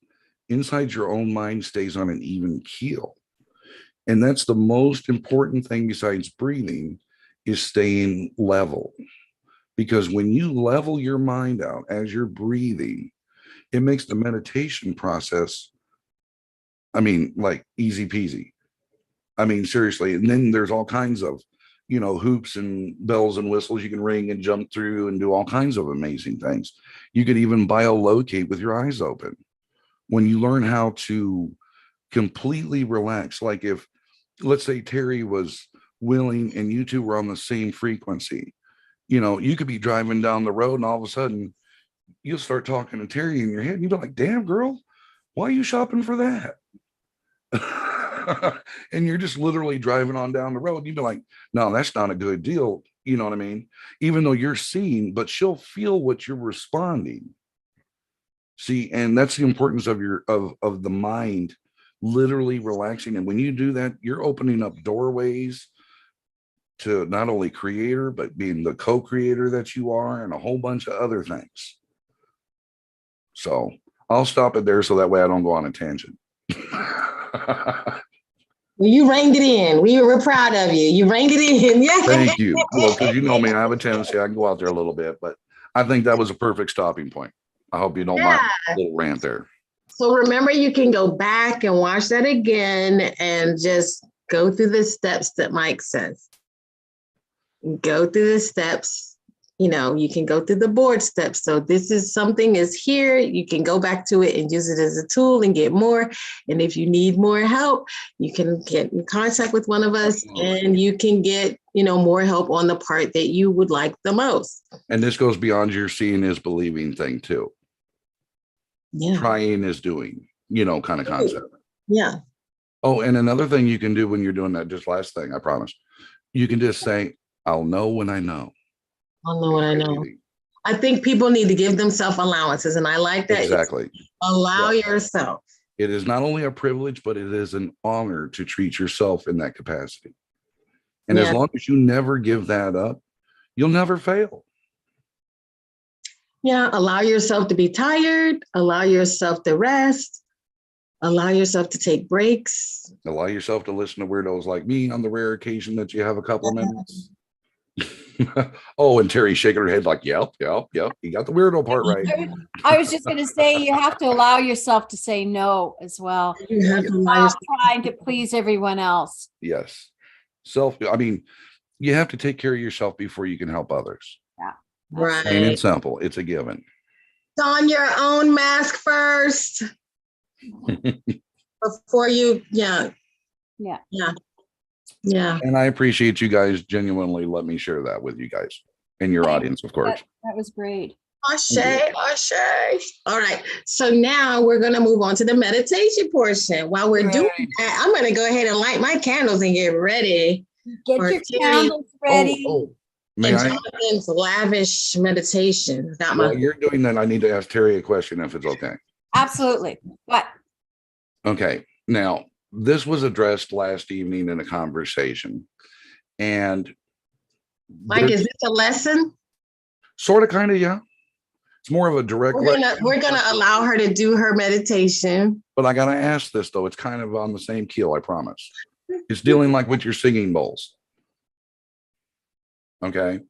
inside your own mind stays on an even keel. And that's the most important thing besides breathing, is staying level. Because when you level your mind out as you're breathing, it makes the meditation process, like easy peasy. Seriously. And then there's all kinds of hoops and bells and whistles you can ring and jump through and do all kinds of amazing things. You could even biolocate with your eyes open. When you learn how to completely relax, like if, let's say Terry was willing and you two were on the same frequency, you could be driving down the road and all of a sudden you'll start talking to Terry in your head and you'll be like, damn girl, why are you shopping for that? And you're just literally driving on down the road and you'd be like, no, that's not a good deal. You know what I mean? Even though you're seeing, but she'll feel what you're responding. See, and that's the importance of the mind literally relaxing. And when you do that, you're opening up doorways to not only creator, but being the co-creator that you are, and a whole bunch of other things. So I'll stop it there so that way I don't go on a tangent. Well, you reined it in. We're proud of you. You reined it in. Yeah. Thank you. Well, because you know me, I have a tendency, I can go out there a little bit, but I think that was a perfect stopping point. I hope you don't mind a little rant there. So remember, you can go back and watch that again and just go through the steps that Mike says. Go through the steps. You can go through the board steps. So this is something is here. You can go back to it and use it as a tool and get more. And if you need more help, you can get in contact with one of us and you can get, more help on the part that you would like the most. And this goes beyond your seeing is believing thing too. Yeah. Trying is doing, kind of concept. Yeah. Oh, and another thing you can do when you're doing that, just last thing, I promise. You can just say, I'll know when I know. I'll know what I know. I think people need to give themselves allowances, and I like that. Exactly. Allow yourself. It is not only a privilege, but it is an honor to treat yourself in that capacity. And as long as you never give that up, you'll never fail. Yeah, allow yourself to be tired. Allow yourself to rest. Allow yourself to take breaks. Allow yourself to listen to weirdos like me on the rare occasion that you have a couple of minutes. Oh, and Terry shaking her head like, yep. You got the weirdo part right. I was just going to say, you have to allow yourself to say no as well. You have to allow Stop trying to please everyone else. Yes. You have to take care of yourself before you can help others. Yeah. Right. Plain and simple. It's a given. Don your own mask first. Before you, yeah. And I appreciate you guys genuinely let me share that with you guys and your audience, of course. That was great. Ashe. All right. So now we're going to move on to the meditation portion. While we're doing that, I'm going to go ahead and light my candles and get ready. Get your candles ready. May I? Jonathan's lavish meditation. While you're doing that, I need to ask Terry a question if it's okay. Absolutely. What? Okay. Now, this was addressed last evening in a conversation. And Mike, is this a lesson? Sort of, kind of, yeah. It's more of a direct We're gonna allow her to do her meditation. But I gotta ask this though. It's kind of on the same keel, I promise. It's dealing like with your singing bowls. Okay.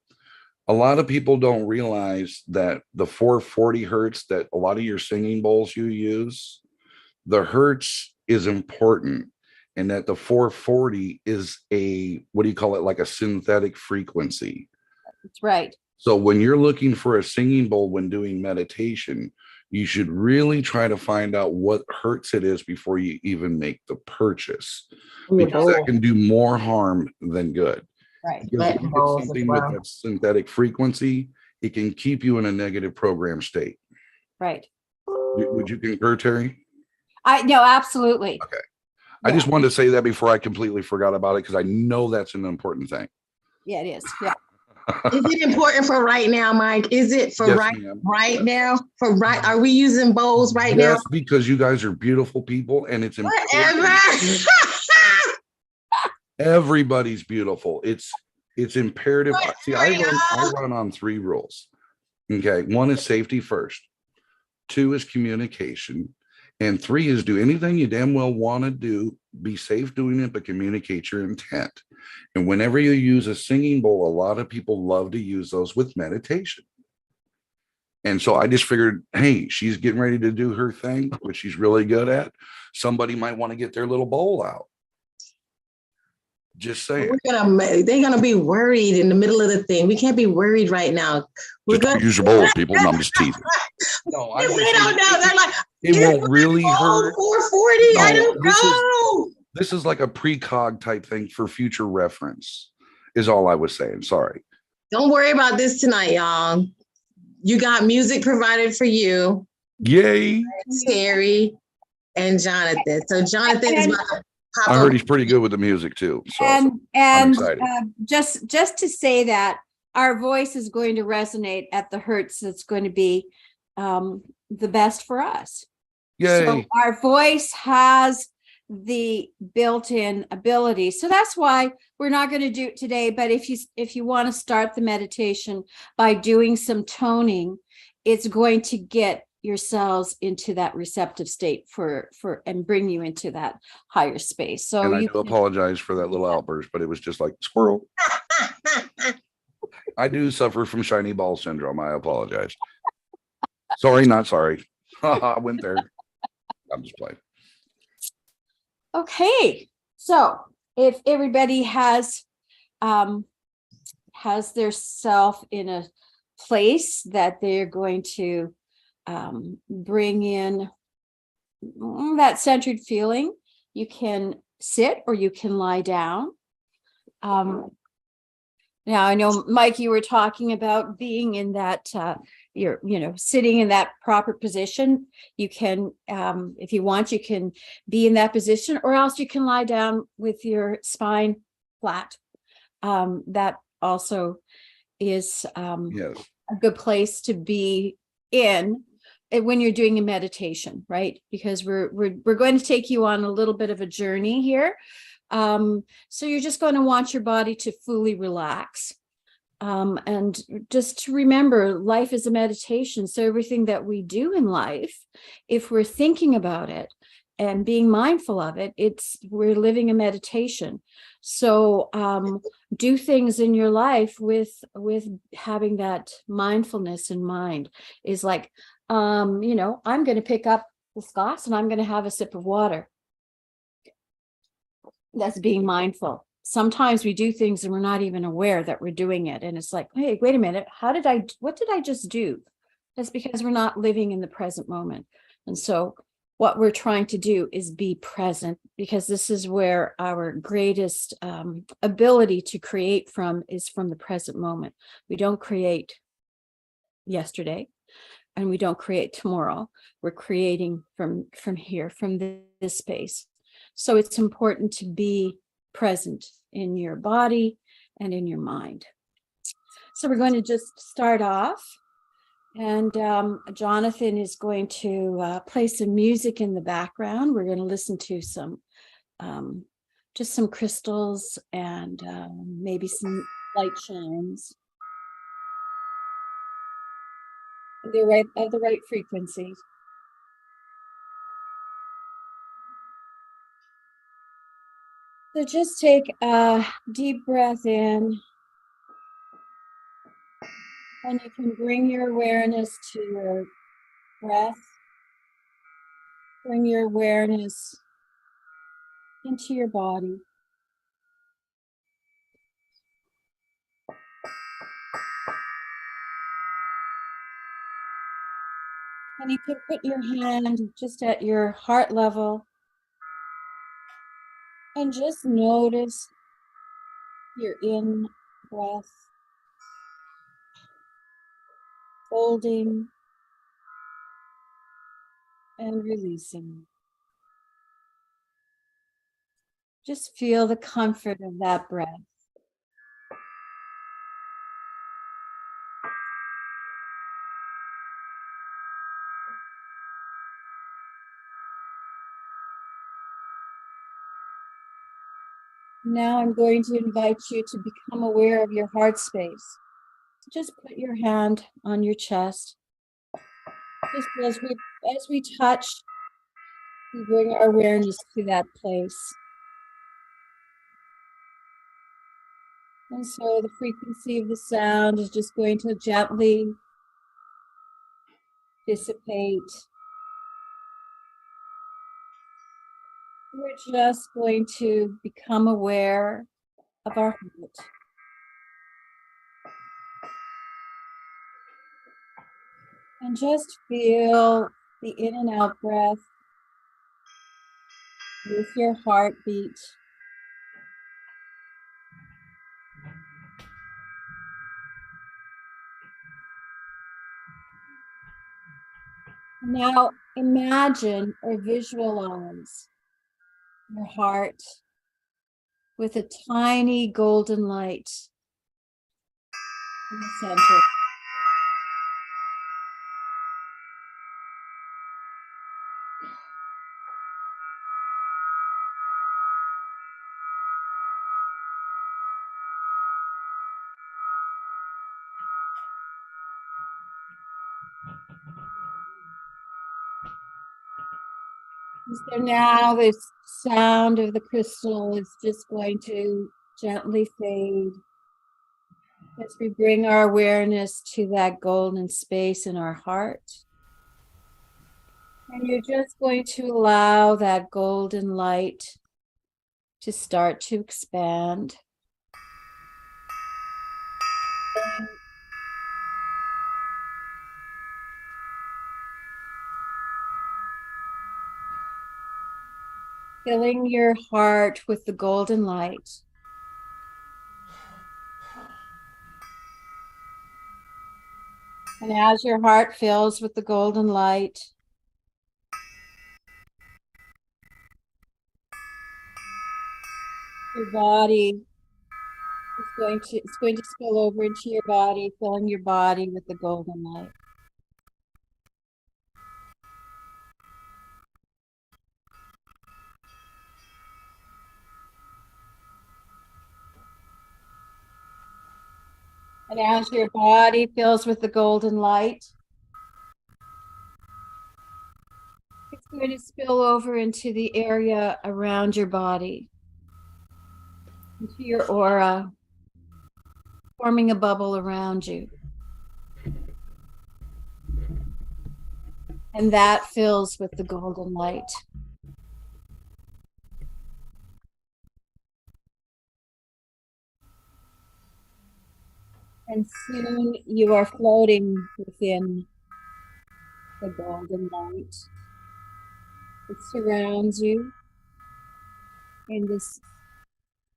A lot of people don't realize that the 440 hertz that a lot of your singing bowls you use, the hertz is important, and that the 440 is like a synthetic frequency. That's right. So when you're looking for a singing bowl when doing meditation, you should really try to find out what hertz it is before you even make the purchase, because that can do more harm than good. Right. Because if you get something with a synthetic frequency, it can keep you in a negative program state. Right. Would you concur, Terry? No, absolutely. Okay. I just wanted to say that before I completely forgot about it, because I know that's an important thing. Yeah, it is. Yeah. Is it important for right now, Mike? Is it for right now? Are we using bowls right now? Yes, because you guys are beautiful people, and it's important. Everybody's beautiful. It's imperative. See, I run on 3 rules. Okay. 1 is safety first. 2 is communication. And 3 is do anything you damn well want to do, be safe doing it, but communicate your intent. And whenever you use a singing bowl, a lot of people love to use those with meditation. And so I just figured, hey, she's getting ready to do her thing, which she's really good at. Somebody might want to get their little bowl out. Just saying. They're gonna be worried in the middle of the thing. We can't be worried right now. We're Just good. use your bowls, people. No, I'm just teasing. No, They don't know. They're like, it won't really hurt. 440. No, I don't know. This is like a precog type thing for future reference, is all I was saying. Sorry. Don't worry about this tonight, y'all. You got music provided for you. Yay. Terry and Jonathan. So Jonathan is about to pop I up. heard he's pretty good with the music too. So I'm And excited. just to say that our voice is going to resonate at the hertz that's going to be the best for us. Yay. So our voice has the built-in ability. So that's why we're not going to do it today. But if you want to start the meditation by doing some toning, it's going to get yourselves into that receptive state for and bring you into that higher space. So and I do apologize for that little outburst, but it was just like squirrel. I do suffer from shiny ball syndrome. I apologize. Sorry, not sorry. I went there. I'm just playing. Okay, so if everybody has their self in a place that they're going to bring in that centered feeling, you can sit or you can lie down. Now I know, Mike, you were talking about being in that you're sitting in that proper position. You can if you want, you can be in that position, or else you can lie down with your spine flat. That also is Yes. a good place to be in when you're doing a meditation, right? Because we're going to take you on a little bit of a journey here. So you're just going to want your body to fully relax. And just to remember, life is a meditation. So everything that we do in life, if we're thinking about it and being mindful of it, we're living a meditation. So do things in your life with having that mindfulness in mind. Is like, I'm going to pick up this glass and I'm going to have a sip of water. That's being mindful. Sometimes we do things and we're not even aware that we're doing it. And it's like, hey, wait a minute. What did I just do? That's because we're not living in the present moment. And so what we're trying to do is be present, because this is where our greatest ability to create is from the present moment. We don't create yesterday and we don't create tomorrow. We're creating from here, from this space. So it's important to be present in your body and in your mind. So we're going to just start off, and Jonathan is going to play some music in the background. We're going to listen to some just some crystals and maybe some light chimes. They're of the right frequency. So just take a deep breath in, and you can bring your awareness to your breath. Bring your awareness into your body. And you can put your hand just at your heart level and just notice your in breath, holding and releasing. Just feel the comfort of that breath. Now I'm going to invite you to become aware of your heart space. Just put your hand on your chest. Just as we touch, we bring our awareness to that place. And so the frequency of the sound is just going to gently dissipate. We're just going to become aware of our heart. And just feel the in and out breath with your heartbeat. Now imagine or visualize your heart with a tiny golden light in the center. So now this sound of the crystal is just going to gently fade as we bring our awareness to that golden space in our heart. And you're just going to allow that golden light to start to expand. Filling your heart with the golden light. And as your heart fills with the golden light, your body it's going to spill over into your body, filling your body with the golden light. And as your body fills with the golden light, it's going to spill over into the area around your body, into your aura, forming a bubble around you. And that fills with the golden light. And soon you are floating within the golden light. It surrounds you in this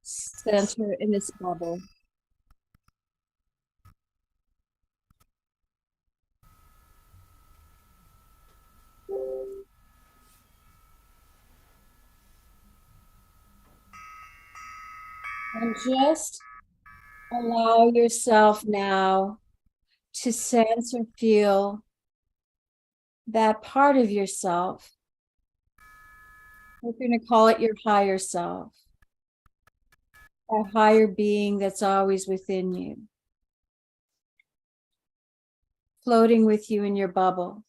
center, in this bubble. And just allow yourself now to sense or feel that part of yourself. We're going to call it your higher self, a higher being that's always within you, floating with you in your bubble.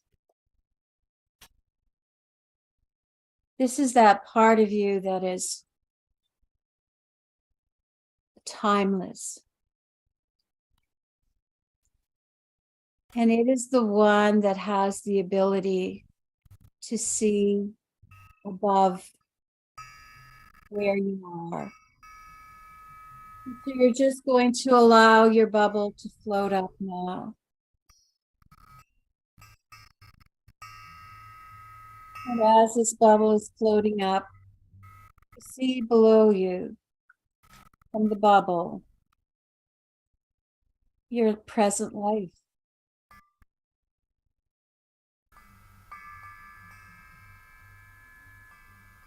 This is that part of you that is timeless. And it is the one that has the ability to see above where you are. So you're just going to allow your bubble to float up now. And as this bubble is floating up, see below you from the bubble your present life.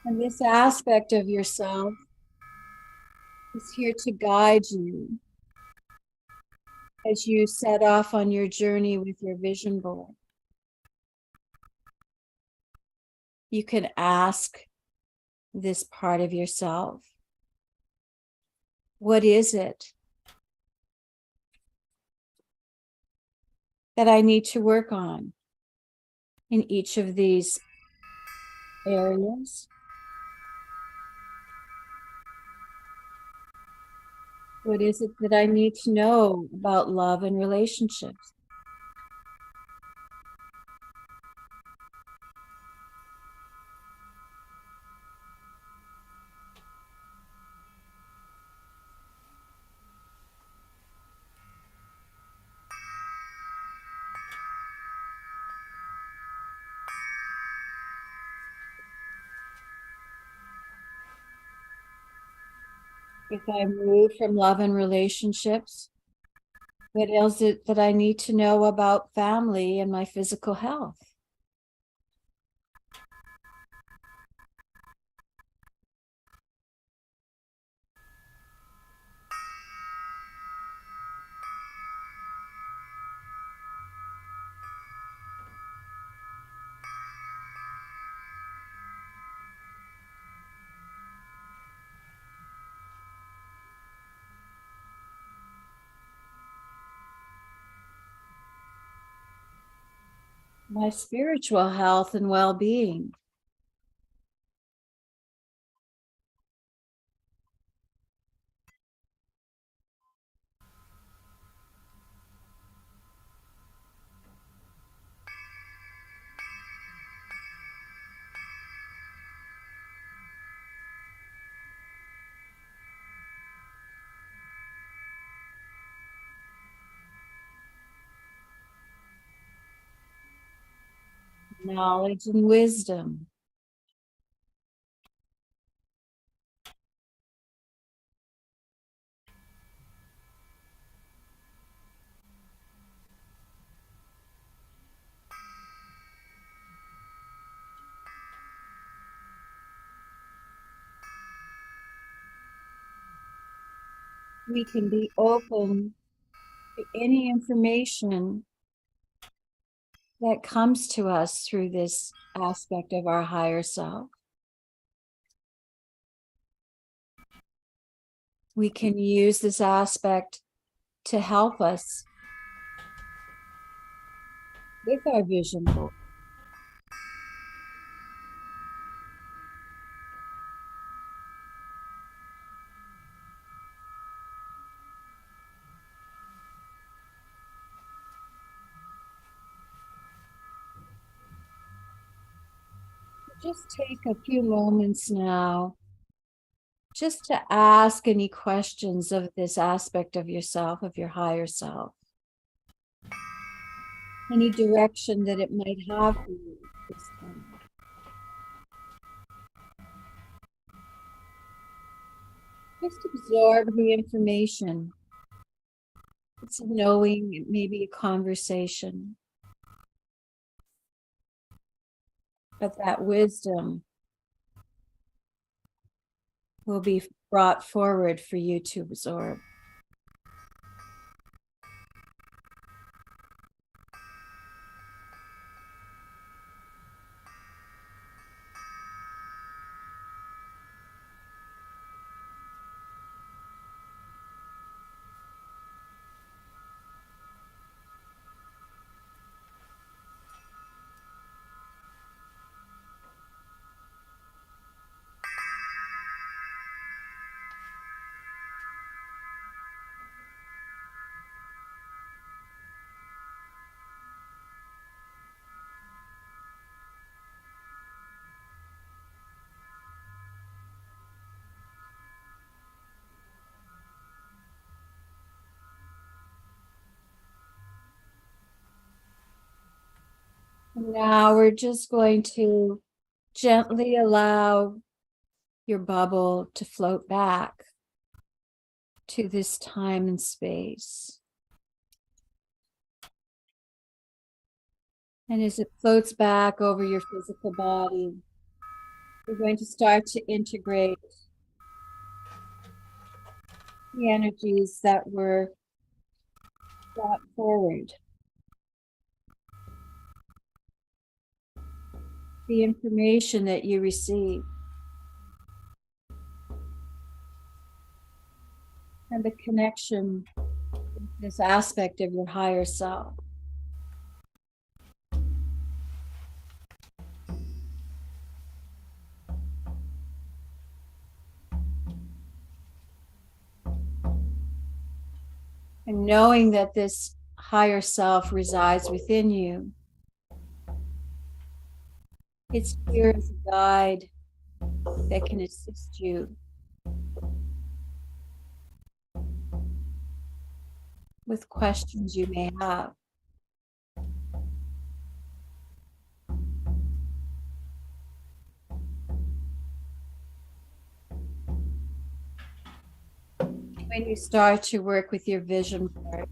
And this aspect of yourself is here to guide you as you set off on your journey with your vision board. You can ask this part of yourself, what is it that I need to work on in each of these areas? What is it that I need to know about love and relationships? If I move from love and relationships, what else is it that I need to know about family and my physical health? My spiritual health and well-being. Knowledge and wisdom. We can be open to any information that comes to us through this aspect of our higher self. We can use this aspect to help us with our vision board. Just take a few moments now just to ask any questions of this aspect of yourself, of your higher self. Any direction that it might have for you this time. Just absorb the information. It's a knowing, it may be a conversation. But that wisdom will be brought forward for you to absorb. Now we're just going to gently allow your bubble to float back to this time and space. And as it floats back over your physical body, you're going to start to integrate the energies that were brought forward. The information that you receive. And the connection with this aspect of your higher self. And knowing that this higher self resides within you, it's here as a guide that can assist you with questions you may have. When you start to work with your vision board,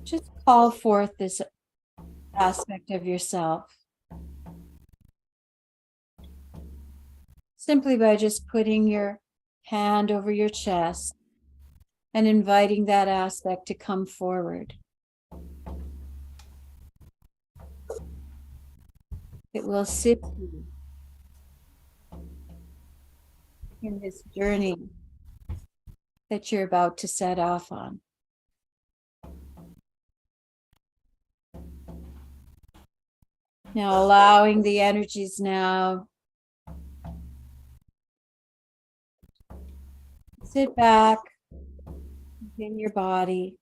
just call forth this aspect of yourself. Simply by just putting your hand over your chest and inviting that aspect to come forward. It will assist you in this journey that you're about to set off on. Now allowing the energies now. Sit back in your body.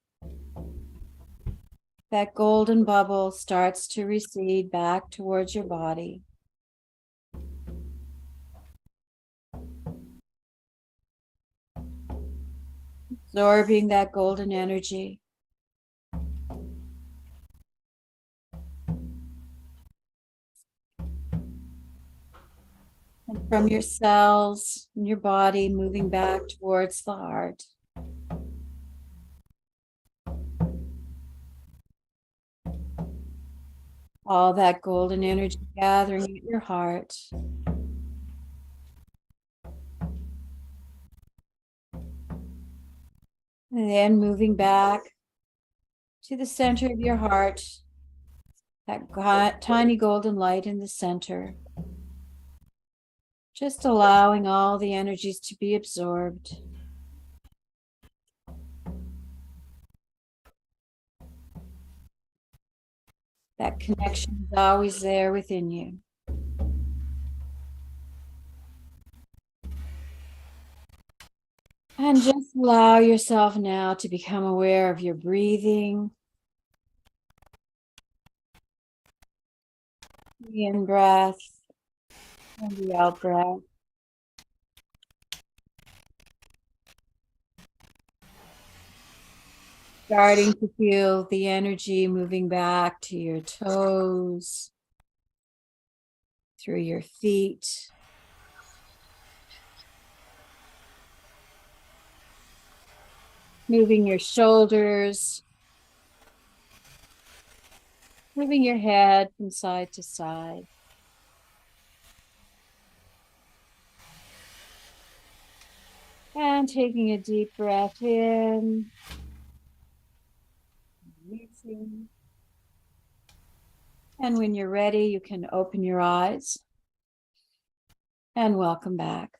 That golden bubble starts to recede back towards your body. Absorbing that golden energy. And from your cells in your body, moving back towards the heart. All that golden energy gathering at your heart. And then moving back to the center of your heart, that tiny golden light in the center. Just allowing all the energies to be absorbed. That connection is always there within you. And just allow yourself now to become aware of your breathing. The in-breath and the out-breath. Starting to feel the energy moving back to your toes, through your feet. Moving your shoulders, moving your head from side to side. And taking a deep breath in, releasing. And when you're ready, you can open your eyes and welcome back.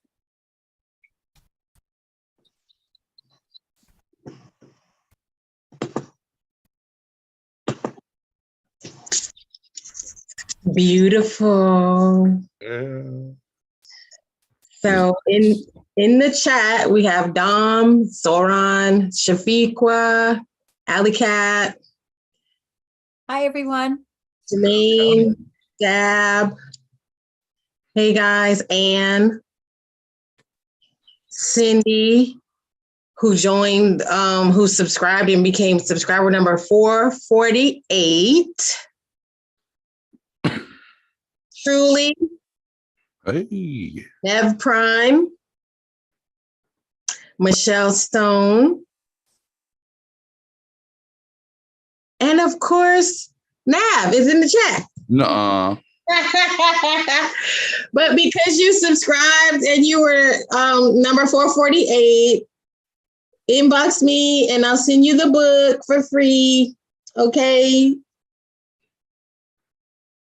Beautiful. Yeah. So in the chat, we have Dom, Zoran, Shafiqua, Alicat, Hi, everyone. Janine, Gab. Hey guys, Anne, Cindy, who joined, who subscribed and became subscriber number 448. Truly, Hey. Nev Prime, Michelle Stone, and of course, Nav is in the chat. Nuh-uh. But because you subscribed and you were number 448, inbox me and I'll send you the book for free. Okay.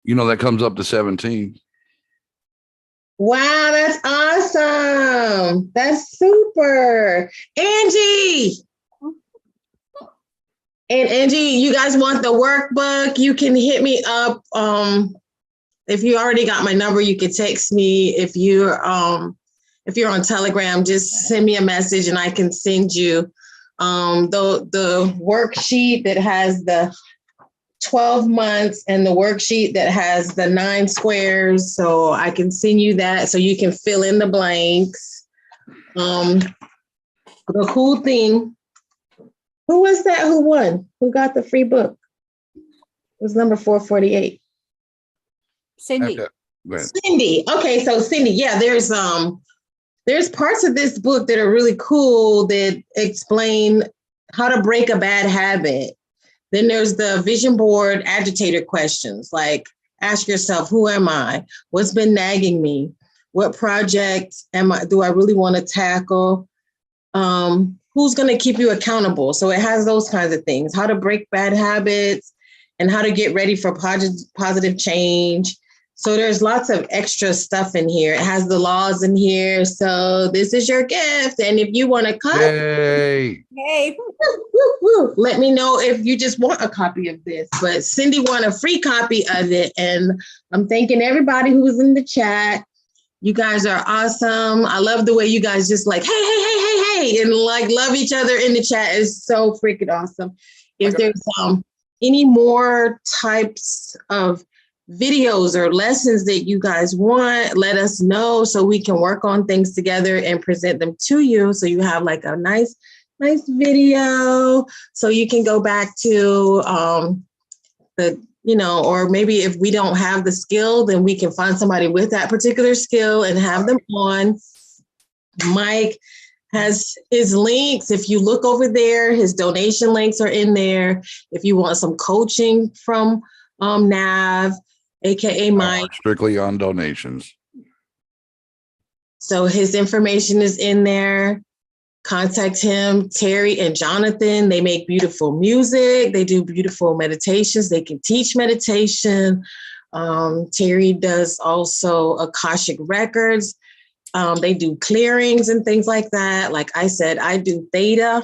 You know, that comes up to 17. Wow, that's awesome. That's super. Angie. And Angie, you guys want the workbook? You can hit me up. If you already got my number, you can text me. If you're on Telegram, just send me a message and I can send you the worksheet that has the 12 months and the worksheet that has the 9 squares. So I can send you that so you can fill in the blanks. The cool thing, who was that who won? Who got the free book? It was number 448. Cindy. Okay. Go ahead. Cindy. Okay, so Cindy, yeah, there's there's parts of this book that are really cool that explain how to break a bad habit. Then there's the vision board agitator questions, like ask yourself, who am I? What's been nagging me? What project do I really want to tackle? Who's going to keep you accountable? So it has those kinds of things, how to break bad habits and how to get ready for positive change. So there's lots of extra stuff in here. It has the laws in here. So this is your gift. And if you want to cut, Yay. Hey, let me know if you just want a copy of this. But Cindy won a free copy of it. And I'm thanking everybody who was in the chat. You guys are awesome. I love the way you guys just like, hey, and like love each other in the chat. Is so freaking awesome. If there's any more types of videos or lessons that you guys want, let us know so we can work on things together and present them to you. So you have like a nice video. So you can go back to or maybe if we don't have the skill, then we can find somebody with that particular skill and have them on. Mike has his links. If you look over there, his donation links are in there. If you want some coaching from Nav, aka Mike. Strictly on donations. So his information is in there. Contact him, Terry and Jonathan. They make beautiful music. They do beautiful meditations. They can teach meditation. Terry does also Akashic records. They do clearings and things like that. Like I said, I do theta.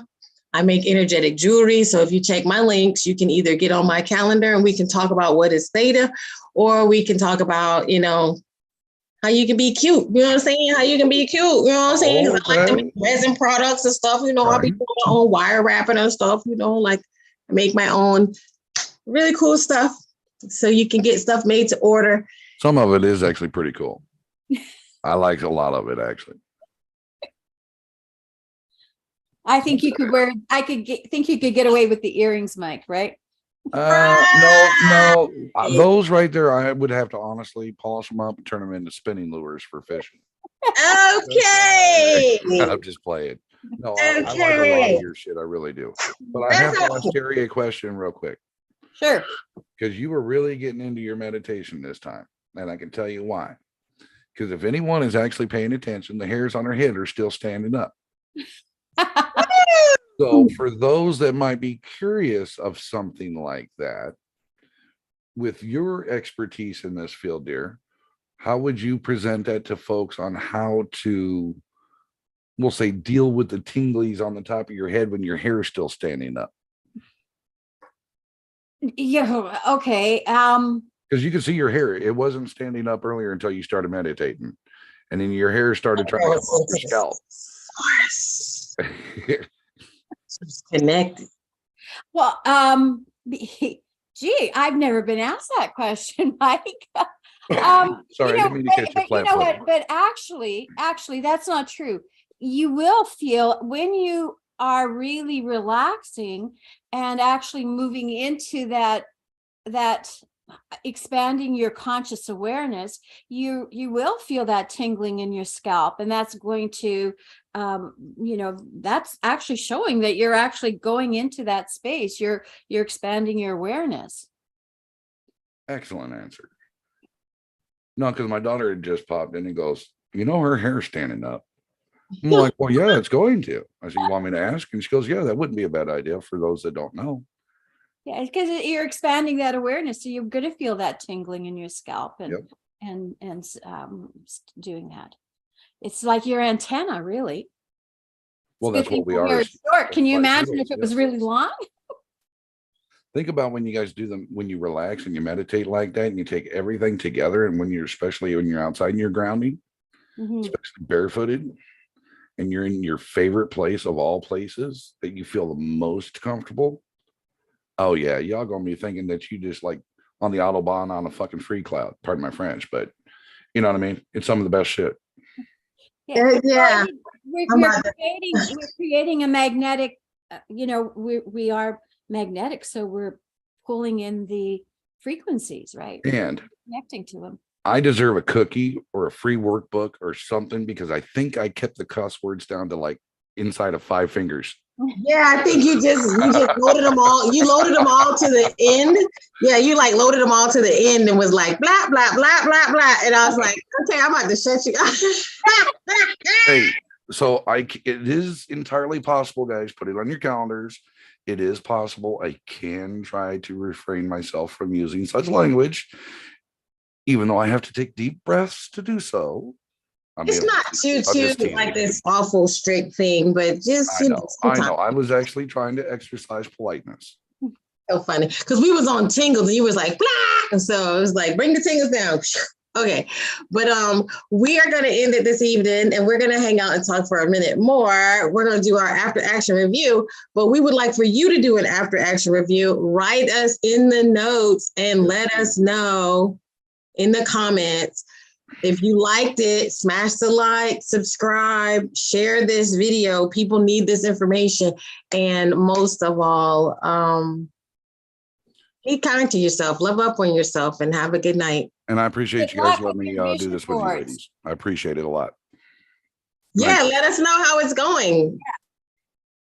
I make energetic jewelry. So if you check my links, you can either get on my calendar and we can talk about what is theta, or we can talk about, how you can be cute. You know what I'm saying? How you can be cute. You know what I'm saying? I like to make resin products and stuff. I'll be doing my own wire wrapping and stuff, like I make my own really cool stuff. So you can get stuff made to order. Some of it is actually pretty cool. I like a lot of it, actually. I think you could think you could get away with the earrings, Mike, right? No. Those right there, I would have to honestly polish them up and turn them into spinning lures for fishing. Okay. I'm just playing. No, I like a lot of your shit. I really do. But I have to ask Terry a question real quick. Sure. Because you were really getting into your meditation this time. And I can tell you why. Because if anyone is actually paying attention, the hairs on her head are still standing up. So for those that might be curious of something like that, with your expertise in this field, dear, how would you present that to folks on how to, we'll say, deal with the tinglies on the top of your head when your hair is still standing up? Yeah. Okay. Because you can see your hair. It wasn't standing up earlier until you started meditating. And then your hair started trying to come off your scalp. It's connected. Well, gee, I've never been asked that question, Mike. Sorry, I didn't mean to catch your you know what? But actually, that's not true. You will feel when you are really relaxing and actually moving into that expanding your conscious awareness, you will feel that tingling in your scalp, and that's going to that's actually showing that you're actually going into that space. You're expanding your awareness. Excellent answer. No, because my daughter had just popped in and goes, her hair's standing up. I'm like, well, yeah, it's going to. I said, you want me to ask? And she goes, yeah, that wouldn't be a bad idea for those that don't know. Yeah, because you're expanding that awareness, so you're going to feel that tingling in your scalp and doing that. It's like your antenna, really. Well, that's what we are. Short. Can you imagine if it was really long? Think about when you guys do them, when you relax and you meditate like that and you take everything together, and especially when you're outside and you're grounding, especially barefooted, and you're in your favorite place of all places that you feel the most comfortable. Oh yeah, y'all gonna be thinking that you just like on the Autobahn on a fucking free cloud. Pardon my French, but you know what I mean? It's some of the best shit. Yeah. We're creating a magnetic, we are magnetic, so we're pulling in the frequencies, right? And connecting to them. I deserve a cookie or a free workbook or something because I think I kept the cuss words down to like inside of 5 fingers. Yeah, I think you just loaded them all. You loaded them all to the end. Yeah, you like loaded them all to the end and was like blah blah blah blah blah. And I was like, okay, I'm about to shut you. Hey, so it is entirely possible, guys. Put it on your calendars. It is possible. I can try to refrain myself from using such language, even though I have to take deep breaths to do so. It's not too like this awful strict thing, but just I know. I was actually trying to exercise politeness. So funny because we was on tingles and you was like blah, and so it was like bring the tingles down. Okay, but we are going to end it this evening and we're going to hang out and talk for a minute more. We're going to do our after action review, but we would like for you to do an after action review. Write us in the notes and let us know in the comments. If you liked it, smash the like, subscribe, share this video. People need this information. And most of all, be kind to yourself, love up on yourself, and have a good night. And I appreciate you guys letting me do this with you ladies. I appreciate it a lot. Yeah, let us know how it's going.